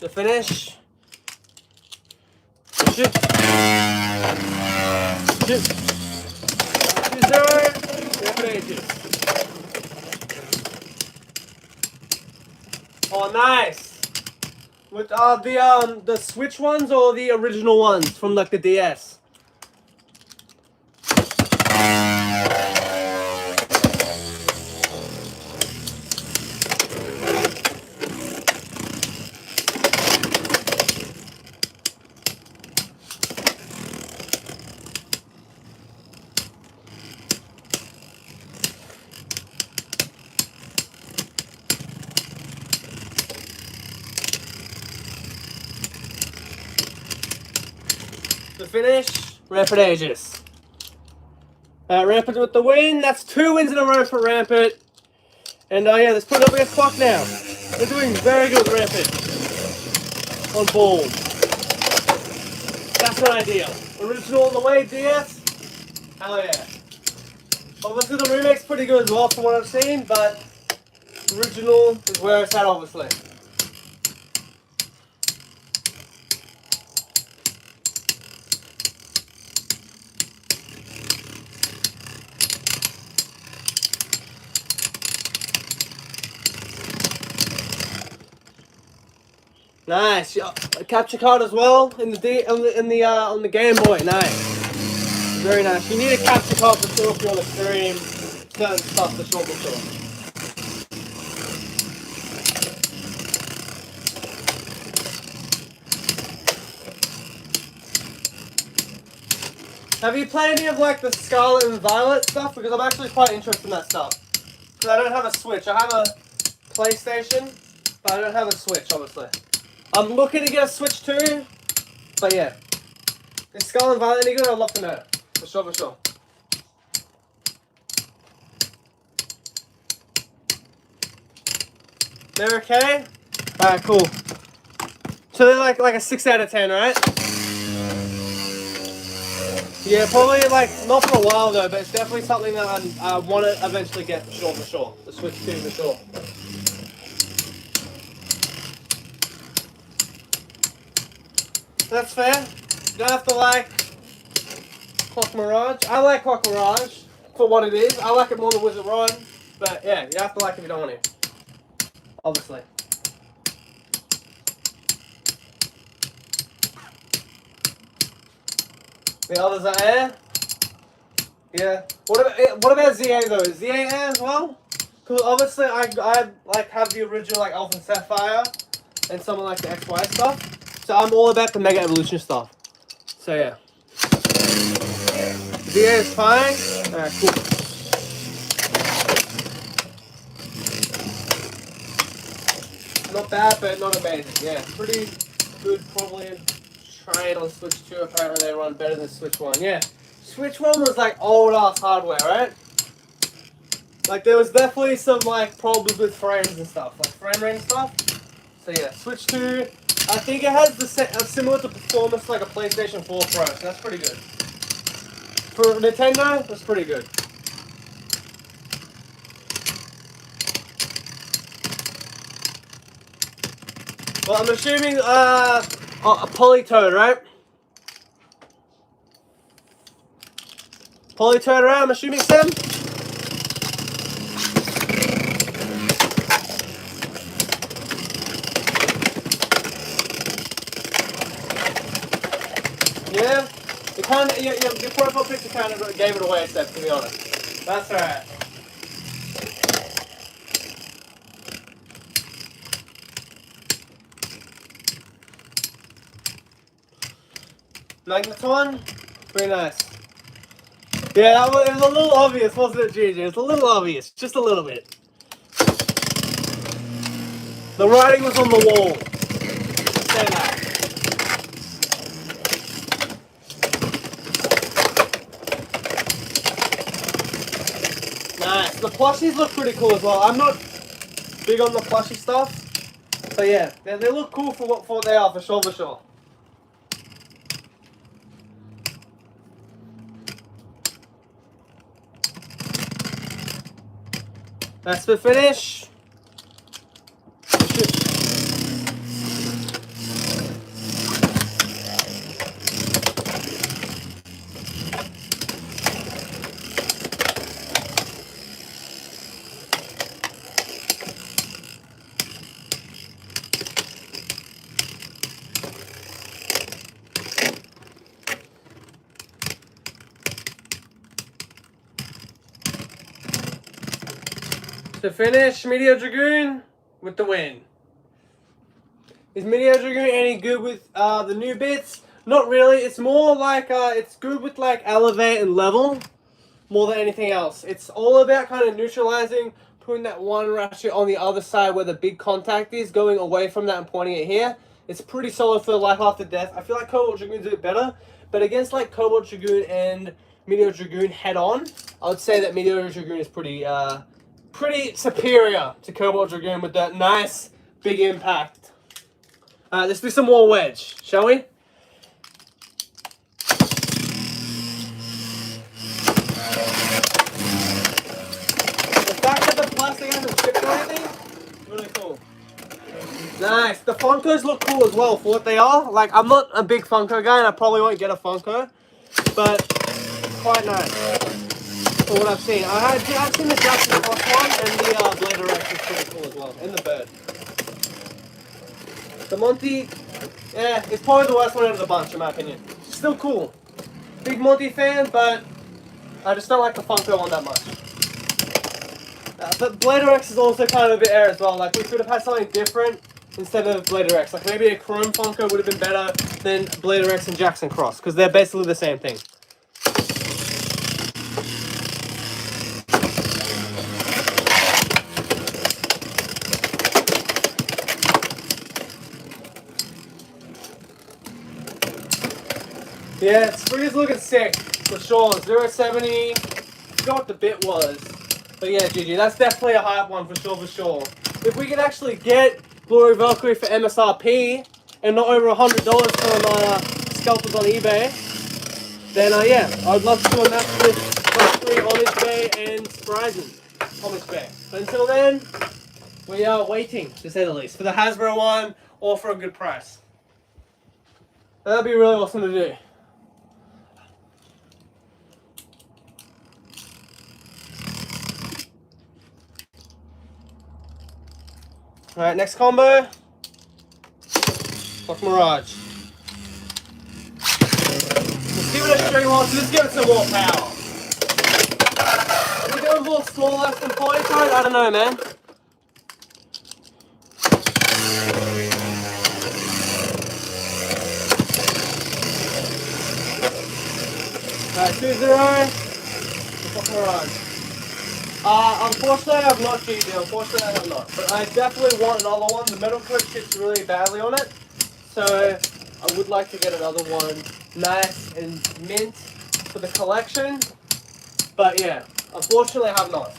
The finish. Shoot. Shoot. 2-0. Rapid Aegis. Oh, nice. With the Switch ones or the original ones from like the DS? The finish, Rampart Aegis. Rampart with the win. That's 2 wins in a row for Rampart. And yeah, let's put it up against Clock now. We're doing very good with Rampart. On ball. That's not ideal. Original on the way, DS. Hell yeah. Obviously the remake's pretty good as well from what I've seen, but original is where it's at, obviously. Nice. A capture card as well in the Game Boy. Nice. Very nice. You need a capture card for sure if you're on the stream. Certain stuff for sure, for sure. Have you played any of like the Scarlet and Violet stuff? Because I'm actually quite interested in that stuff. Because I don't have a Switch. I have a PlayStation, but I don't have a Switch, obviously. I'm looking to get a Switch too, but yeah. Is Scarlet and Violet any good? I'd love to know. For sure, for sure. They're okay? Alright, cool. So they're like a 6 out of 10, right? Yeah, probably like, not for a while though, but it's definitely something that I want to eventually get for sure, for sure. The Switch 2 for sure. That's fair. You don't have to like Clock Mirage. I like Clock Mirage for what it is. I like it more than Wizard Run, but yeah, you have to like it if you don't want to. Obviously. The others are air. Yeah. What about ZA though? Is ZA air as well? Because obviously I like have the original like Alpha and Sapphire and some of like the XY stuff. So I'm all about the Mega Evolution stuff. So yeah. ZA is fine. Alright, cool. Not bad, but not amazing. Yeah, pretty good probably trade on Switch 2. Apparently they run better than Switch 1. Yeah. Switch 1 was like old ass hardware, right? Like there was definitely some like problems with frames and stuff, like frame rate and stuff. So yeah, Switch 2, I think it has the similar to performance like a PlayStation 4 Pro, so that's pretty good. For Nintendo, that's pretty good. Well, I'm assuming a Polytoad, right? Polytoad, right? I'm assuming, Sam? Yeah? Your profile picture kind of gave it away, Seth, to be honest. That's alright. Magneton? Very nice. Yeah, it was a little obvious, wasn't it, GG? It's a little obvious, just a little bit. The writing was on the wall. Say that. Nice. The plushies look pretty cool as well. I'm not big on the plushie stuff, but yeah, they look cool for what they are, for sure, for sure. That's the finish. To finish, Meteor Dragoon with the win. Is Meteor Dragoon any good with the new bits? Not really. It's more like it's good with like elevate and level more than anything else. It's all about kind of neutralizing, putting that one ratchet on the other side where the big contact is, going away from that and pointing it here. It's pretty solid for Life After Death. I feel like Cobalt Dragoon's a bit better, But against like Cobalt Dragoon and Meteor Dragoon head on, I would say that Meteor Dragoon is pretty superior to Cobalt Dragoon with that nice big impact. Let's do some more wedge, shall we? The fact that the plastic hasn't chipped or anything, really cool. Nice. The Funkos look cool as well for what they are. Like, I'm not a big Funko guy and I probably won't get a Funko, but quite nice for what I've seen. I've seen the Jackson Cross one and the Blader X is pretty cool as well. And the bird. The Monty, yeah, it's probably the worst one out of the bunch in my opinion. Still cool. Big Monty fan, but I just don't like the Funko one that much. But Blader X is also kind of a bit air as well. Like, we could have had something different instead of Blader X. Like, maybe a Chrome Funko would have been better than Blader X and Jackson Cross, because they're basically the same thing. Yeah, Spring is looking sick, for sure. 070, I forgot what the bit was. But yeah, GG, that's definitely a hype one, for sure, for sure. If we could actually get Glory Valkyrie for MSRP, and not over $100 from scalpers on eBay, then yeah, I'd love to do a match with Valkyrie, Homage Bay, and Spryzen Homage Bay. But until then, we are waiting, to say the least, for the Hasbro one, or for a good price. That'd be really awesome to do. Alright, next combo. Fuck Mirage. Let's give it a string horse, let's give it some more power. Are we going more small less than 40 card? I don't know, man. Alright, 2-0. Fuck Mirage. Unfortunately I have not, GG. Unfortunately I have not. But I definitely want another one. The metal coat fits really badly on it. So I would like to get another one nice and mint for the collection. But yeah, unfortunately I have not.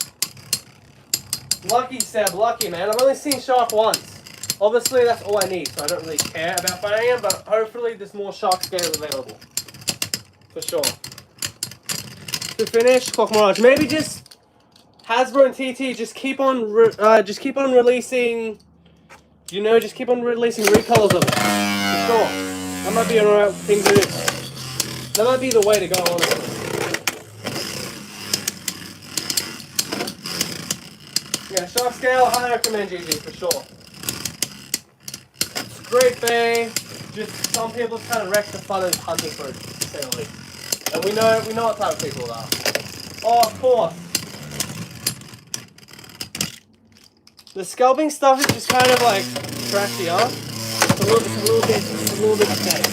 Lucky Seb, lucky man. I've only seen Shark once. Obviously that's all I need, so I don't really care about finding him, but hopefully there's more Shark scales available. For sure. To finish, Clock Mirage. Maybe just Hasbro and TT just keep on releasing, you know, just keep on releasing recolors of it. For sure. That might be an alright thing to do. That might be the way to go, honestly. Yeah, Shark Scale, highly recommend GG, for sure. It's a great bay. Just some people kind of wreck the fun of hunting for it, to say the least. And we know what type of people they are. Oh, of course. The scalping stuff is just kind of like trashy, huh? It's a little bit steady.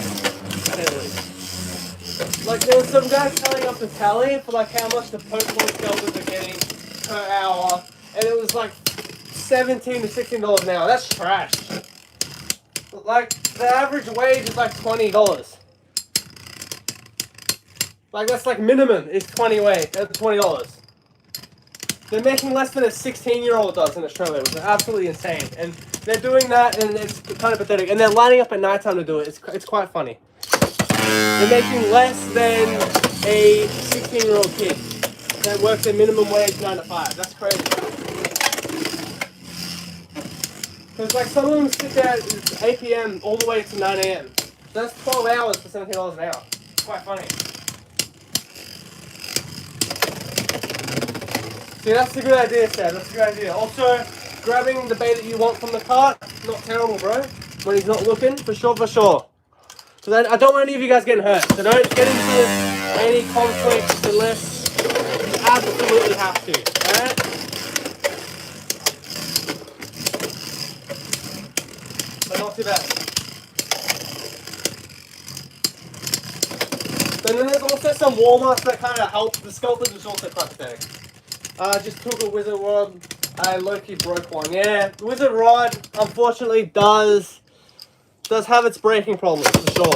Like there was some guy telling up the tally for like how much the Pokemon scalpers are getting per hour, and it was like $17 to $16 an hour. That's trash. Like the average wage is like $20. Like that's like minimum is $20. They're making less than a 16-year-old does in Australia, which is absolutely insane. And they're doing that, and it's kind of pathetic. And they're lining up at nighttime to do it. It's quite funny. They're making less than a 16-year-old kid that works at minimum wage 9 to 5. That's crazy. Because like some of them sit there at 8 p.m. all the way to 9 a.m. So that's 12 hours for $17 an hour. It's quite funny. See, that's a good idea, Seb. That's a good idea. Also, grabbing the bait that you want from the cart, not terrible, bro. When he's not looking, for sure, for sure. So I don't want any of you guys getting hurt. So don't get into any conflicts unless you absolutely have to. Alright? But not too bad. And then there's also some warm-ups that kind of help. The scalpers is also quite pathetic. Just took a Wizard Rod. I low-key broke one. Yeah, the Wizard Rod unfortunately does have its breaking problems for sure.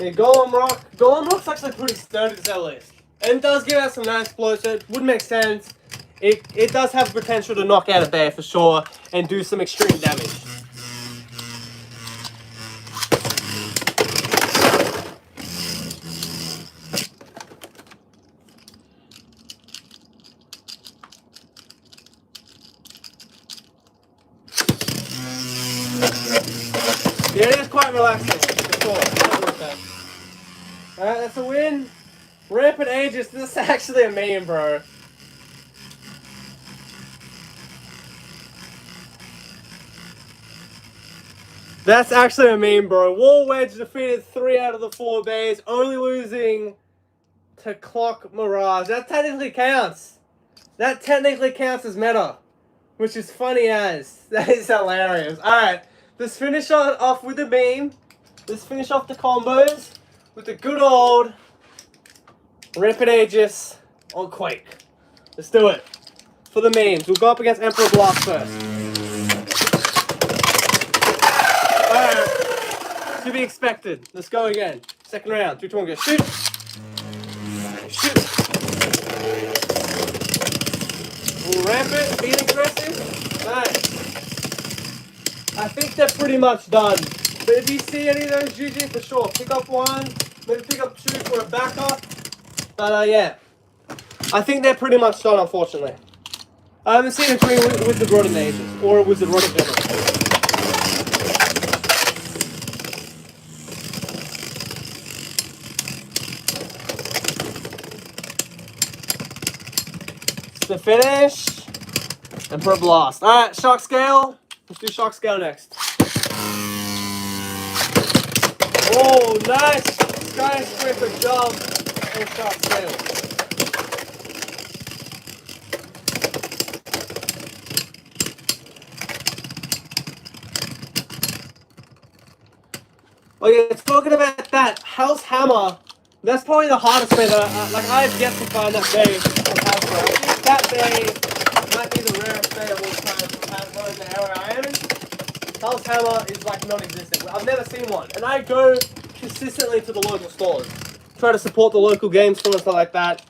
Yeah, Golem Rock. Golem Rock's actually pretty sturdy to say the least. And it does give out some nice blows, so it would make sense. It does have the potential to knock out a bear for sure and do some extreme damage. Yeah, it is quite relaxing, for sure. Alright, that's a win. Rampant Aegis, this is actually a meme, bro. That's actually a meme, bro. War Wedge defeated 3 out of the 4 bays, only losing to Clock Mirage. That technically counts. That technically counts as meta, which is funny as. That is hilarious. Alright, let's finish off with the meme. Let's finish off the combos with the good old Rampant Aegis on Quake. Let's do it. For the memes, we'll go up against Emperor Blast first. Alright, to be expected. Let's go again. Second round. 3, 2, 1, go. Shoot! Shoot! Rampant, being aggressive. Nice. I think they're pretty much done. But if you see any of those GG, for sure, pick up one. Maybe pick up 2 for a backup. But yeah. I think they're pretty much done, unfortunately. I haven't seen a green with the Rodent Ages, or a Wizard Rod in general. To finish, Emperor Blast. Alright, Shock Scale. Let's do Shock Scale next. Oh, nice skyscraper jump and Shock Scale. Oh yeah, talking about that House Hammer, that's probably the hardest bay that I've yet to find that bay on Hasbro. I think that bay might be the rarest bay of all time from Hasbro in the area I am in. House Hammer is like non-existent. I've never seen one, and I go consistently to the local stores, try to support the local game stores and stuff like that,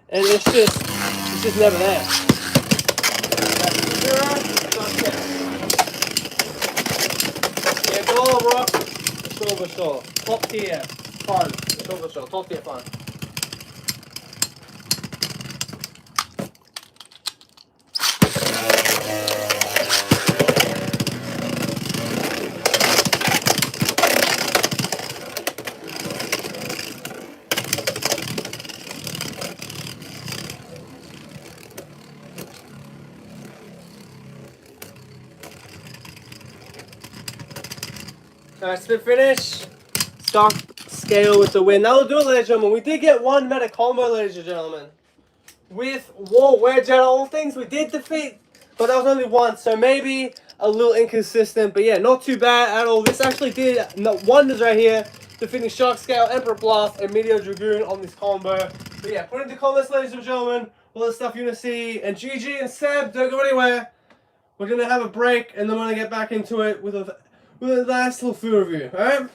and it's just never there. Yeah, Golem Rock. For sure. Top tier fun. For sure. Top tier fun. Alright, spin finish. Stock Scale with the win. That will do it, ladies and gentlemen. We did get one meta combo, ladies and gentlemen. With War Wedge out of all things, we did defeat, but that was only one, so maybe a little inconsistent. But yeah, not too bad at all. This actually did wonders right here, defeating Shock Scale, Emperor Blast, and Meteor Dragoon on this combo. But yeah, put in the comments, ladies and gentlemen, all the stuff you want to see. And GG and Seb, don't go anywhere. We're going to have a break, and then we're going to get back into it with a nice little food review, alright?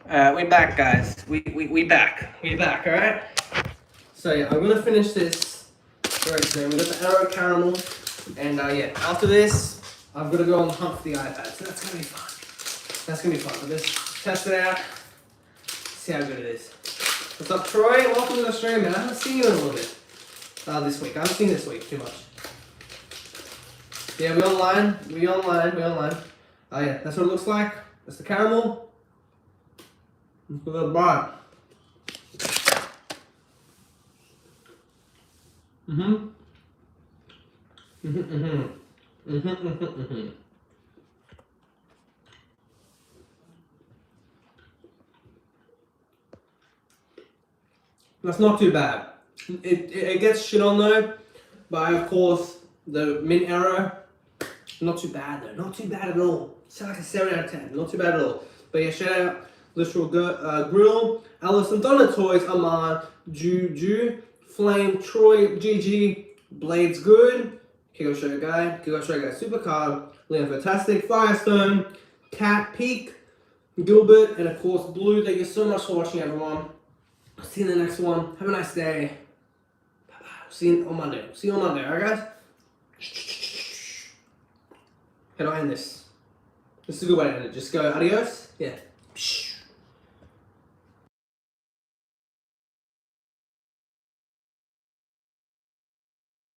We're back, guys. We back. We back, alright? So yeah, I'm gonna finish this very soon. We got the Arrow Caramel, and yeah, after this, I've got to go on the hunt for the iPad. So that's gonna be fun. That's gonna be fun. But let's test it out. See how good it is. What's up, Troy? Welcome to the stream, man. I haven't seen you in a little bit. This week. I haven't seen this week too much. Yeah, we online. We online. Oh yeah, that's what it looks like. That's the caramel. Let's go to the bar. That's not too bad. It gets shit on though, but of course the mint arrow, not too bad though. Not too bad at all. It's like a 7 out of 10. Not too bad at all. But yeah, shout out Literal Grill, Alison Donna Toys, Amman, Juju, Flame, Troy, GG, Blades Good, Kiko Show Guy, Supercard, Liam Fantastic, Firestone, Cat Peak, Gilbert, and of course Blue. Thank you so much for watching, everyone. I'll see you in the next one. Have a nice day. Bye-bye. See you on Monday. See you on Monday, alright guys? How do I end this? This is a good way to end it. Just go adios. Yeah.